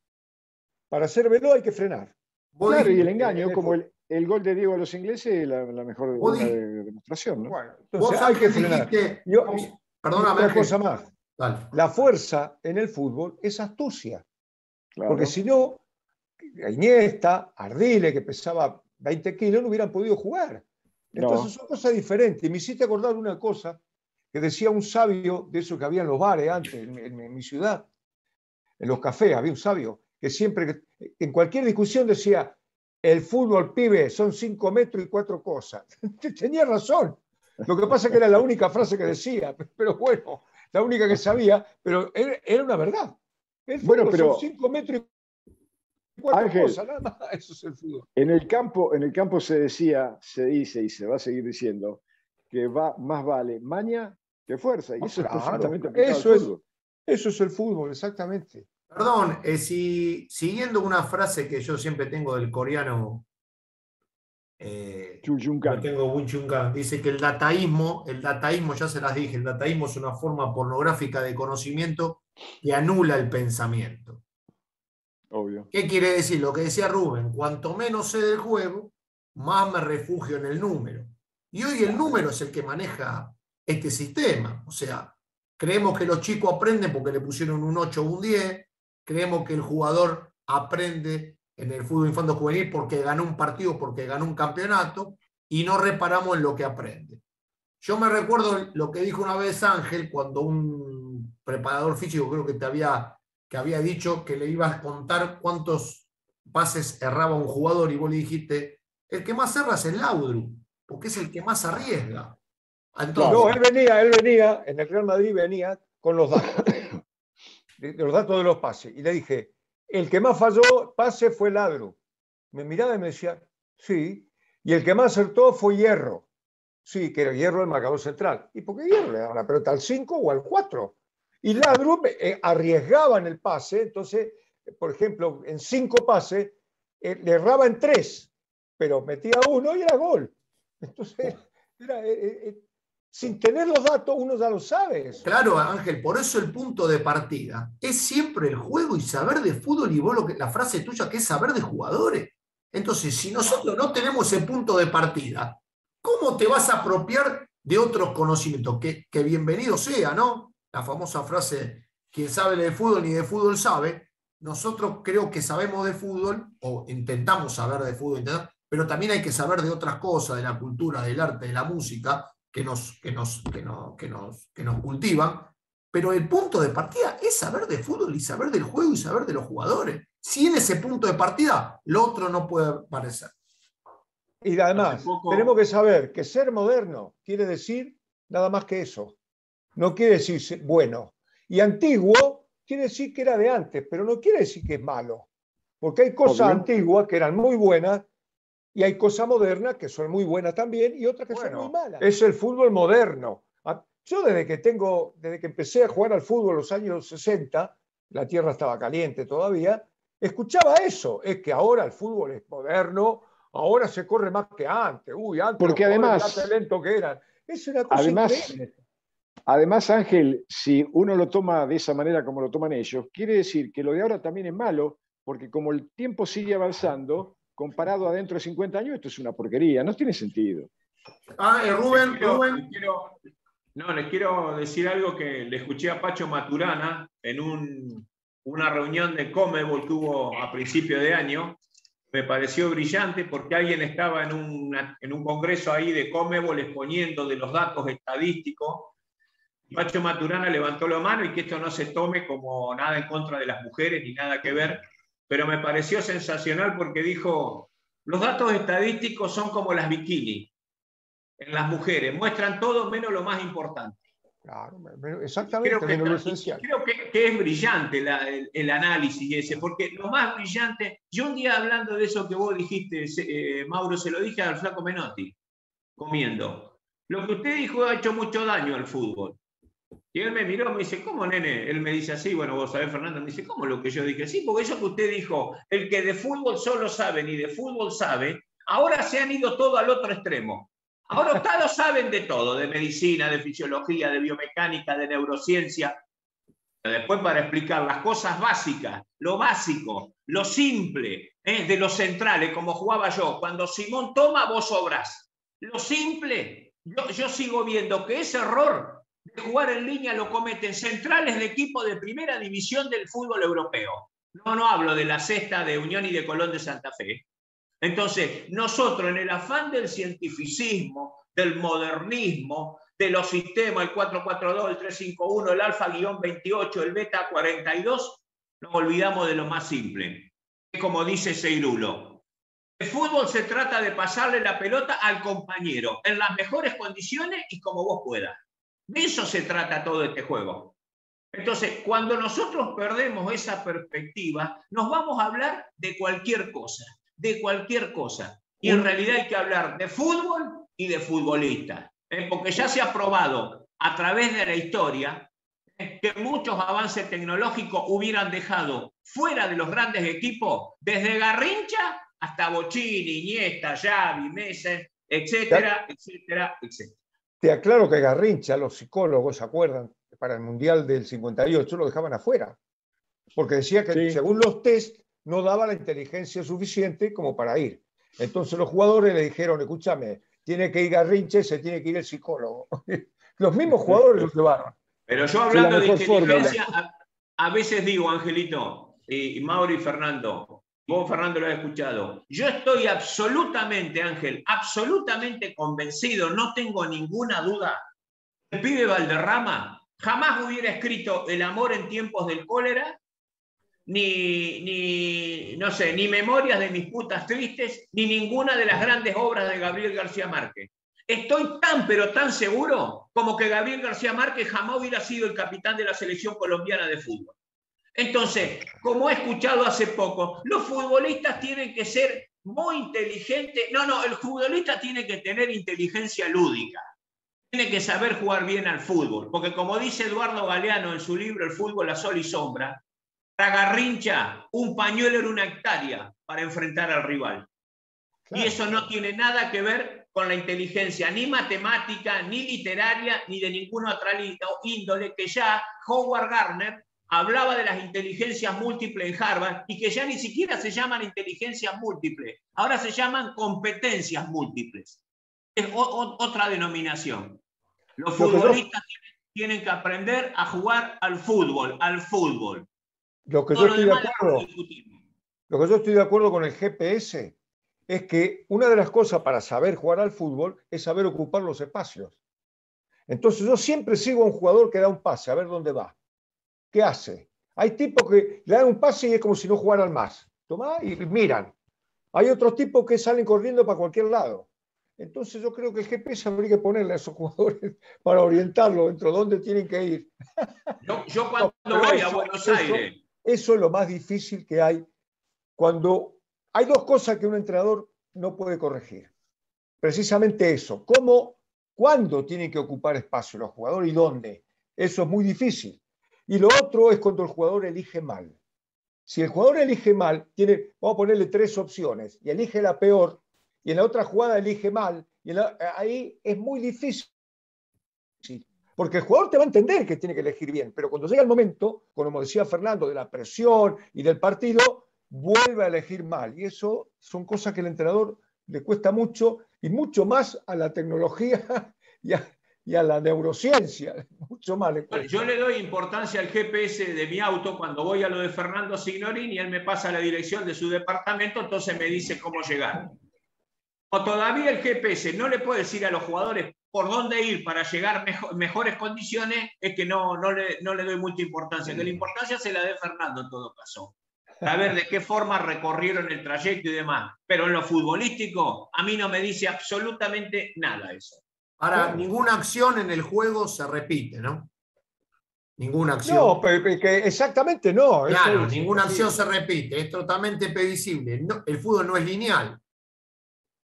Para ser veloz hay que frenar. Claro, y el engaño, como el gol de Diego a los ingleses, la mejor demostración, ¿no? Bueno, entonces hay que frenar. Perdóname, una cosa más. Dale. La fuerza en el fútbol es astucia. Claro. Porque si no, Iniesta, Ardile, que pesaba 20 kilos, no hubieran podido jugar. Entonces son cosas diferentes. Y me hiciste acordar una cosa que decía un sabio de esos que había en los bares antes, en mi ciudad, en los cafés, había un sabio que siempre, en cualquier discusión decía, el fútbol, pibe, son 5 metros y 4 cosas. Tenía razón. Lo que pasa es que era la única frase que decía, pero bueno, la única que sabía, pero era una verdad. El fútbol son 5 metros y 4 Ángel, cosas, nada más, eso es el fútbol. En el campo se decía, se dice y se va a seguir diciendo que más vale maña que fuerza. Y eso es perfectamente aplicado al fútbol. Eso es el fútbol, exactamente. Perdón, siguiendo una frase que yo siempre tengo del coreano, tengo Wing Chun Kang, dice que el dataísmo, ya se las dije, el dataísmo es una forma pornográfica de conocimiento que anula el pensamiento. Obvio. ¿Qué quiere decir? Lo que decía Rubén, cuanto menos sé del juego, más me refugio en el número. Y hoy el número es el que maneja este sistema. O sea, creemos que los chicos aprenden porque le pusieron un 8 o un 10, creemos que el jugador aprende en el fútbol infantil juvenil porque ganó un partido, porque ganó un campeonato, y no reparamos en lo que aprende. Yo me recuerdo lo que dijo una vez Ángel cuando un preparador físico, creo que había dicho que le iba a contar cuántos pases erraba un jugador, y vos le dijiste, el que más erra es el Laudrup, porque es el que más arriesga. Entonces, no, él venía, en el Real Madrid venía con los datos, los datos de los pases, y le dije, el que más falló pase fue Laudrup. Me miraba y me decía, sí, y el que más acertó fue Hierro. Sí, que era Hierro el marcador central. ¿Y por qué Hierro le daba la pelota al 5 o al 4? Y Laudrup arriesgaba en el pase, entonces, por ejemplo, en 5 pases, le erraba en 3, pero metía 1 y era gol. Entonces, sin tener los datos, uno ya lo sabe. Eso. Claro, Ángel, por eso el punto de partida es siempre el juego y saber de fútbol, y vos la frase tuya que es saber de jugadores. Entonces, si nosotros no tenemos ese punto de partida, ¿cómo te vas a apropiar de otros conocimientos? Que bienvenido sea, ¿no? La famosa frase, quien sabe de fútbol ni de fútbol sabe. Nosotros creo que sabemos de fútbol, o intentamos saber de fútbol, pero también hay que saber de otras cosas, de la cultura, del arte, de la música, que nos cultivan. Pero el punto de partida es saber de fútbol y saber del juego y saber de los jugadores. Sin ese punto de partida, lo otro no puede aparecer. Y además, tenemos que saber que ser moderno quiere decir nada más que eso. No quiere decir bueno. Y antiguo quiere decir que era de antes, pero no quiere decir que es malo. Porque hay cosas antiguas que eran muy buenas y hay cosas modernas que son muy buenas también y otras que son muy malas. Es el fútbol moderno. Yo desde que empecé a jugar al fútbol en los años 60, la tierra estaba caliente todavía, escuchaba eso. Es que ahora el fútbol es moderno, ahora se corre más que antes. Antes porque además, más lento que eran. Es una cosa increíble. Además, Ángel, si uno lo toma de esa manera como lo toman ellos, quiere decir que lo de ahora también es malo, porque como el tiempo sigue avanzando, comparado a dentro de 50 años, esto es una porquería, no tiene sentido. Rubén. Les quiero decir algo que le escuché a Pacho Maturana en una reunión de Conmebol que hubo a principio de año. Me pareció brillante porque alguien estaba en un congreso ahí de Conmebol exponiendo de los datos estadísticos. Pacho Maturana levantó la mano, y que esto no se tome como nada en contra de las mujeres ni nada que ver, pero me pareció sensacional porque dijo: los datos estadísticos son como las bikinis en las mujeres, muestran todo menos lo más importante. Claro, exactamente, menos lo esencial. Creo que es brillante el análisis ese, porque lo más brillante, yo un día hablando de eso que vos dijiste, Mauro, se lo dije al flaco Menotti, comiendo. Lo que usted dijo ha hecho mucho daño al fútbol. Y él me miró, me dice: ¿cómo, nene? Él me dice así, bueno, vos sabés, Fernando, me dice: ¿cómo lo que yo dije? Sí, porque eso que usted dijo, el que de fútbol solo sabe ni de fútbol sabe, ahora se han ido todo al otro extremo. Ahora todos saben de todo, de medicina, de fisiología, de biomecánica, de neurociencia. Pero después, para explicar las cosas básicas, lo básico, lo simple, de los centrales, como jugaba yo, cuando Simón toma, vos sobrás. Lo simple, yo sigo viendo que ese error de jugar en línea lo cometen centrales de equipo de primera división del fútbol europeo. No hablo de la sexta de Unión y de Colón de Santa Fe. Entonces, nosotros, en el afán del cientificismo, del modernismo, de los sistemas, el 442, el 351, el alfa-28, el beta-42, nos olvidamos de lo más simple. Como dice Seirulo, el fútbol se trata de pasarle la pelota al compañero en las mejores condiciones y como vos puedas. De eso se trata todo este juego. Entonces, cuando nosotros perdemos esa perspectiva, nos vamos a hablar de cualquier cosa. De cualquier cosa. Y en realidad hay que hablar de fútbol y de futbolistas. Porque ya se ha probado a través de la historia que muchos avances tecnológicos hubieran dejado fuera de los grandes equipos, desde Garrincha hasta Bochini, Iniesta, Xavi, Messi, etcétera, etcétera, etcétera. Te aclaro que Garrincha, los psicólogos, ¿se acuerdan? Para el Mundial del 58 lo dejaban afuera. Porque decía que según los test no daba la inteligencia suficiente como para ir. Entonces los jugadores le dijeron: escúchame, tiene que ir Garrincha y se tiene que ir el psicólogo. Los mismos jugadores los llevaron. Pero yo, hablando de inteligencia, a veces digo, Angelito, y Mauro y Fernando, vos, Fernando, lo has escuchado, yo estoy absolutamente, Ángel, absolutamente convencido, no tengo ninguna duda, el pibe Valderrama jamás hubiera escrito El amor en tiempos del cólera, ni Memorias de mis putas tristes, ni ninguna de las grandes obras de Gabriel García Márquez. Estoy tan, pero tan seguro como que Gabriel García Márquez jamás hubiera sido el capitán de la selección colombiana de fútbol. Entonces, como he escuchado hace poco, los futbolistas tienen que ser muy inteligentes. El futbolista tiene que tener inteligencia lúdica. Tiene que saber jugar bien al fútbol. Porque como dice Eduardo Galeano en su libro El fútbol a sol y sombra, para Garrincha, un pañuelo era una hectárea para enfrentar al rival. Claro. Y eso no tiene nada que ver con la inteligencia ni matemática, ni literaria, ni de ninguna otra índole, que ya Howard Gardner hablaba de las inteligencias múltiples en Harvard y que ya ni siquiera se llaman inteligencias múltiples, ahora se llaman competencias múltiples. Es otra denominación. Los futbolistas tienen que aprender a jugar al fútbol, Lo que yo estoy de acuerdo con el GPS es que una de las cosas para saber jugar al fútbol es saber ocupar los espacios. Entonces yo siempre sigo a un jugador que da un pase, a ver dónde va. ¿Qué hace? Hay tipos que le dan un pase y es como si no jugaran más. Tomá y miran. Hay otros tipos que salen corriendo para cualquier lado. Entonces yo creo que el GPS habría que ponerle a esos jugadores para orientarlos dentro de dónde tienen que ir. Yo cuando voy a Buenos Aires... Eso es lo más difícil que hay. Cuando hay dos cosas que un entrenador no puede corregir. Precisamente eso. ¿Cuándo tienen que ocupar espacio los jugadores y dónde? Eso es muy difícil. Y lo otro es cuando el jugador elige mal. Si el jugador elige mal, vamos a ponerle 3 opciones y elige la peor, y en la otra jugada elige mal, y ahí es muy difícil. Porque el jugador te va a entender que tiene que elegir bien, pero cuando llega el momento, como decía Fernando, de la presión y del partido, vuelve a elegir mal. Y eso son cosas que al entrenador le cuesta mucho, y mucho más a la tecnología y a la neurociencia. Mucho más le cuesta. Yo le doy importancia al GPS de mi auto cuando voy a lo de Fernando Signorín y él me pasa la dirección de su departamento, entonces me dice cómo llegar. O todavía el GPS no le puede decir a los jugadores por dónde ir para llegar a mejores condiciones, es que no le doy mucha importancia. Que la importancia se la dé Fernando en todo caso. Saber de qué forma recorrieron el trayecto y demás. Pero en lo futbolístico, a mí no me dice absolutamente nada eso. Ahora, ninguna acción en el juego se repite, ¿no? Ninguna acción. No, que exactamente no. Claro, ninguna acción se repite, es totalmente previsible. No, el fútbol no es lineal.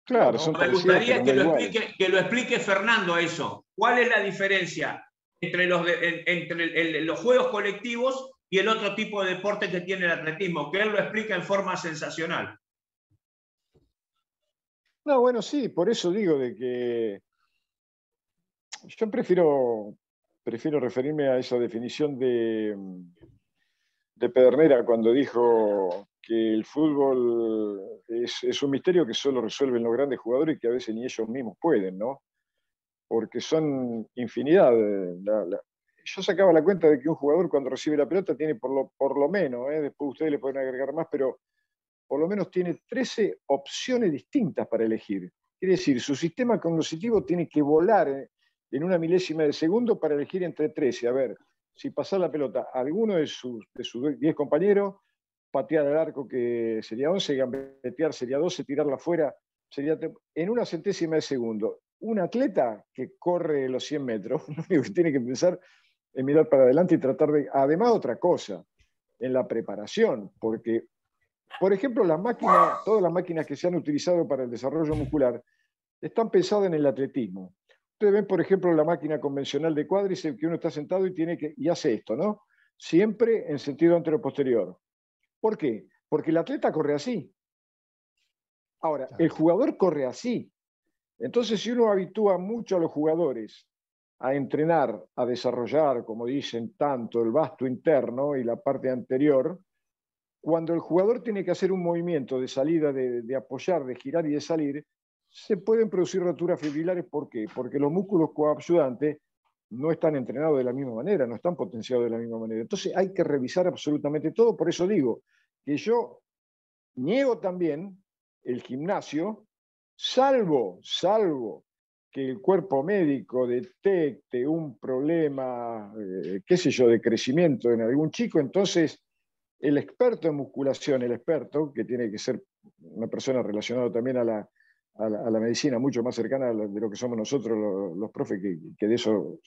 Claro, no, me gustaría que lo explique Fernando a eso. ¿Cuál es la diferencia entre los juegos colectivos y el otro tipo de deporte que tiene el atletismo? Que él lo explica en forma sensacional. No, bueno, sí, por eso digo de que yo prefiero referirme a esa definición de Pedernera cuando dijo que el fútbol es un misterio que solo resuelven los grandes jugadores y que a veces ni ellos mismos pueden, ¿no? Porque son infinidad. Yo sacaba la cuenta de que un jugador cuando recibe la pelota tiene por lo menos, después ustedes le pueden agregar más, pero por lo menos tiene 13 opciones distintas para elegir. Quiere decir, su sistema cognitivo tiene que volar en una milésima de segundo para elegir entre 13. A ver, si pasar la pelota a alguno de sus 10 compañeros, patear al arco que sería 11, gambetear sería 12, tirarla afuera sería en una centésima de segundo. Un atleta que corre los 100 metros, lo único que tiene que pensar es mirar para adelante y tratar de... Además, otra cosa, en la preparación, porque, por ejemplo, todas las máquinas que se han utilizado para el desarrollo muscular están pensadas en el atletismo. Ustedes ven, por ejemplo, la máquina convencional de cuádriceps, que uno está sentado y hace esto, ¿no? Siempre en sentido anteroposterior. ¿Por qué? Porque el atleta corre así. Ahora, el jugador corre así. Entonces, si uno habitúa mucho a los jugadores a entrenar, a desarrollar, como dicen tanto, el vasto interno y la parte anterior, cuando el jugador tiene que hacer un movimiento de salida, de apoyar, de girar y de salir, se pueden producir roturas fibrilares. ¿Por qué? Porque los músculos coayudantes no están entrenados de la misma manera, no están potenciados de la misma manera. Entonces hay que revisar absolutamente todo. Por eso digo que yo niego también el gimnasio, salvo que el cuerpo médico detecte un problema, qué sé yo, de crecimiento en algún chico. Entonces el experto en musculación, que tiene que ser una persona relacionada también a la medicina, mucho más cercana de lo que somos nosotros los profes, que de eso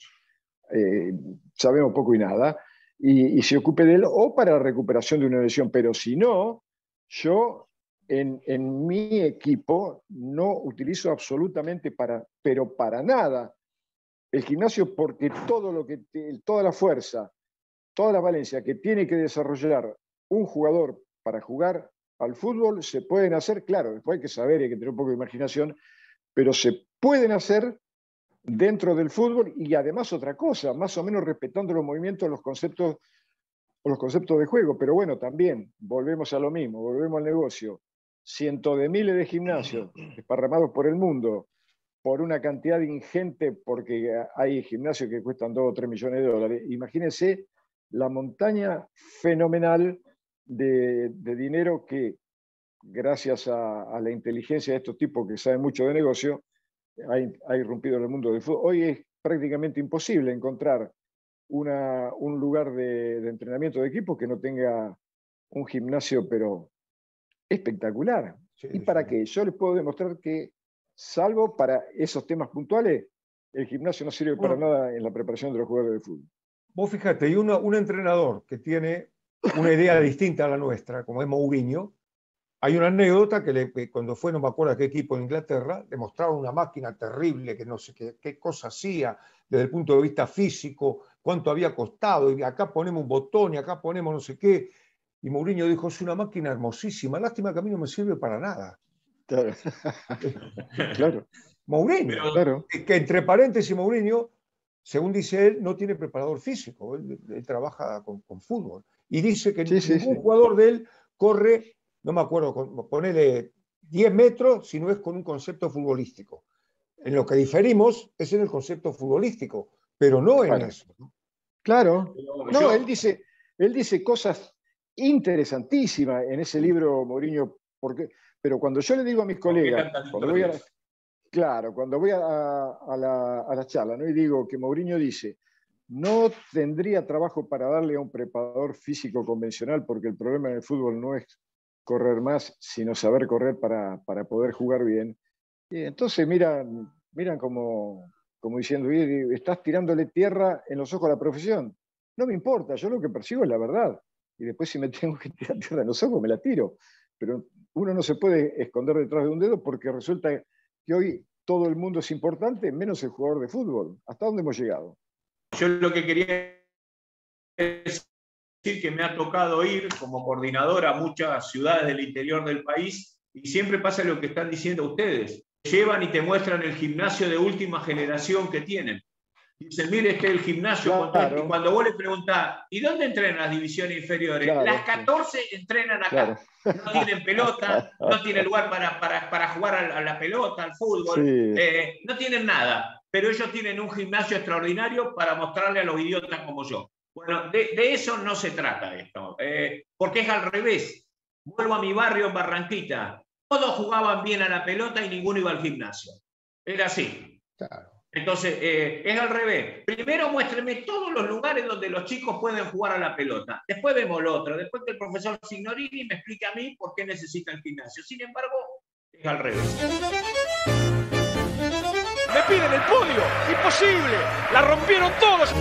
sabemos poco y nada, y se ocupe de él, o para la recuperación de una lesión. Pero si no, yo en mi equipo no utilizo absolutamente pero para nada el gimnasio, porque toda la fuerza, toda la valencia que tiene que desarrollar un jugador para jugar al fútbol se pueden hacer, claro, después hay que saber y hay que tener un poco de imaginación, pero se pueden hacer dentro del fútbol. Y además otra cosa, más o menos respetando los movimientos, los conceptos de juego. Pero bueno, también volvemos a lo mismo, volvemos al negocio. Cientos de miles de gimnasios esparramados por el mundo por una cantidad ingente, porque hay gimnasios que cuestan 2 o 3 millones de dólares. Imagínense la montaña fenomenal de dinero que, gracias a la inteligencia de estos tipos que saben mucho de negocio, ha irrumpido en el mundo del fútbol. Hoy es prácticamente imposible encontrar un lugar de entrenamiento de equipo que no tenga un gimnasio, pero espectacular. Sí, ¿y para qué? Yo les puedo demostrar que, salvo para esos temas puntuales, el gimnasio no sirve para nada en la preparación de los jugadores de fútbol. Vos fíjate, y un entrenador que tiene una idea distinta a la nuestra, como es Mourinho, hay una anécdota que cuando fue, no me acuerdo a qué equipo en Inglaterra, le mostraron una máquina terrible que no sé qué cosa hacía desde el punto de vista físico, cuánto había costado, y acá ponemos un botón y acá ponemos no sé qué. Y Mourinho dijo, es una máquina hermosísima, lástima que a mí no me sirve para nada. Claro. Claro. Mourinho, claro. Que entre paréntesis, Mourinho, según dice él, no tiene preparador físico, él trabaja con fútbol. Y dice que ningún jugador de él corre no me acuerdo, ponele 10 metros si no es con un concepto futbolístico. En lo que diferimos es en el concepto futbolístico, pero no en eso. Claro. No, él dice cosas interesantísimas en ese libro, Mourinho, pero cuando yo le digo a mis colegas, cuando voy a la charla, ¿no? Y digo que Mourinho dice, no tendría trabajo para darle a un preparador físico convencional, porque el problema en el fútbol no es correr más, sino saber correr para poder jugar bien. Y entonces miran como diciendo, estás tirándole tierra en los ojos a la profesión. No me importa, yo lo que persigo es la verdad. Y después si me tengo que tirar tierra en los ojos, me la tiro. Pero uno no se puede esconder detrás de un dedo porque resulta que hoy todo el mundo es importante, menos el jugador de fútbol. ¿Hasta dónde hemos llegado? Yo lo que quería decir que me ha tocado ir como coordinador a muchas ciudades del interior del país y siempre pasa lo que están diciendo ustedes. Llevan y te muestran el gimnasio de última generación que tienen. Dicen, mire, este es el gimnasio. Claro. Y cuando vos le preguntás, ¿y dónde entrenan las divisiones inferiores? Claro, las 14 entrenan acá. Claro. No tienen pelota, no tienen lugar para jugar a la pelota, al fútbol. Sí. No tienen nada. Pero ellos tienen un gimnasio extraordinario para mostrarle a los idiotas como yo. Bueno, de eso no se trata esto. Porque es al revés. Vuelvo a mi barrio en Barranquita. Todos jugaban bien a la pelota y ninguno iba al gimnasio. Era así. Claro. Entonces, es al revés. Primero muéstreme todos los lugares donde los chicos pueden jugar a la pelota. Después vemos lo otro. Después que el profesor Signorini me explique a mí por qué necesita el gimnasio. Sin embargo, es al revés. Me piden el podio. Imposible. La rompieron todos.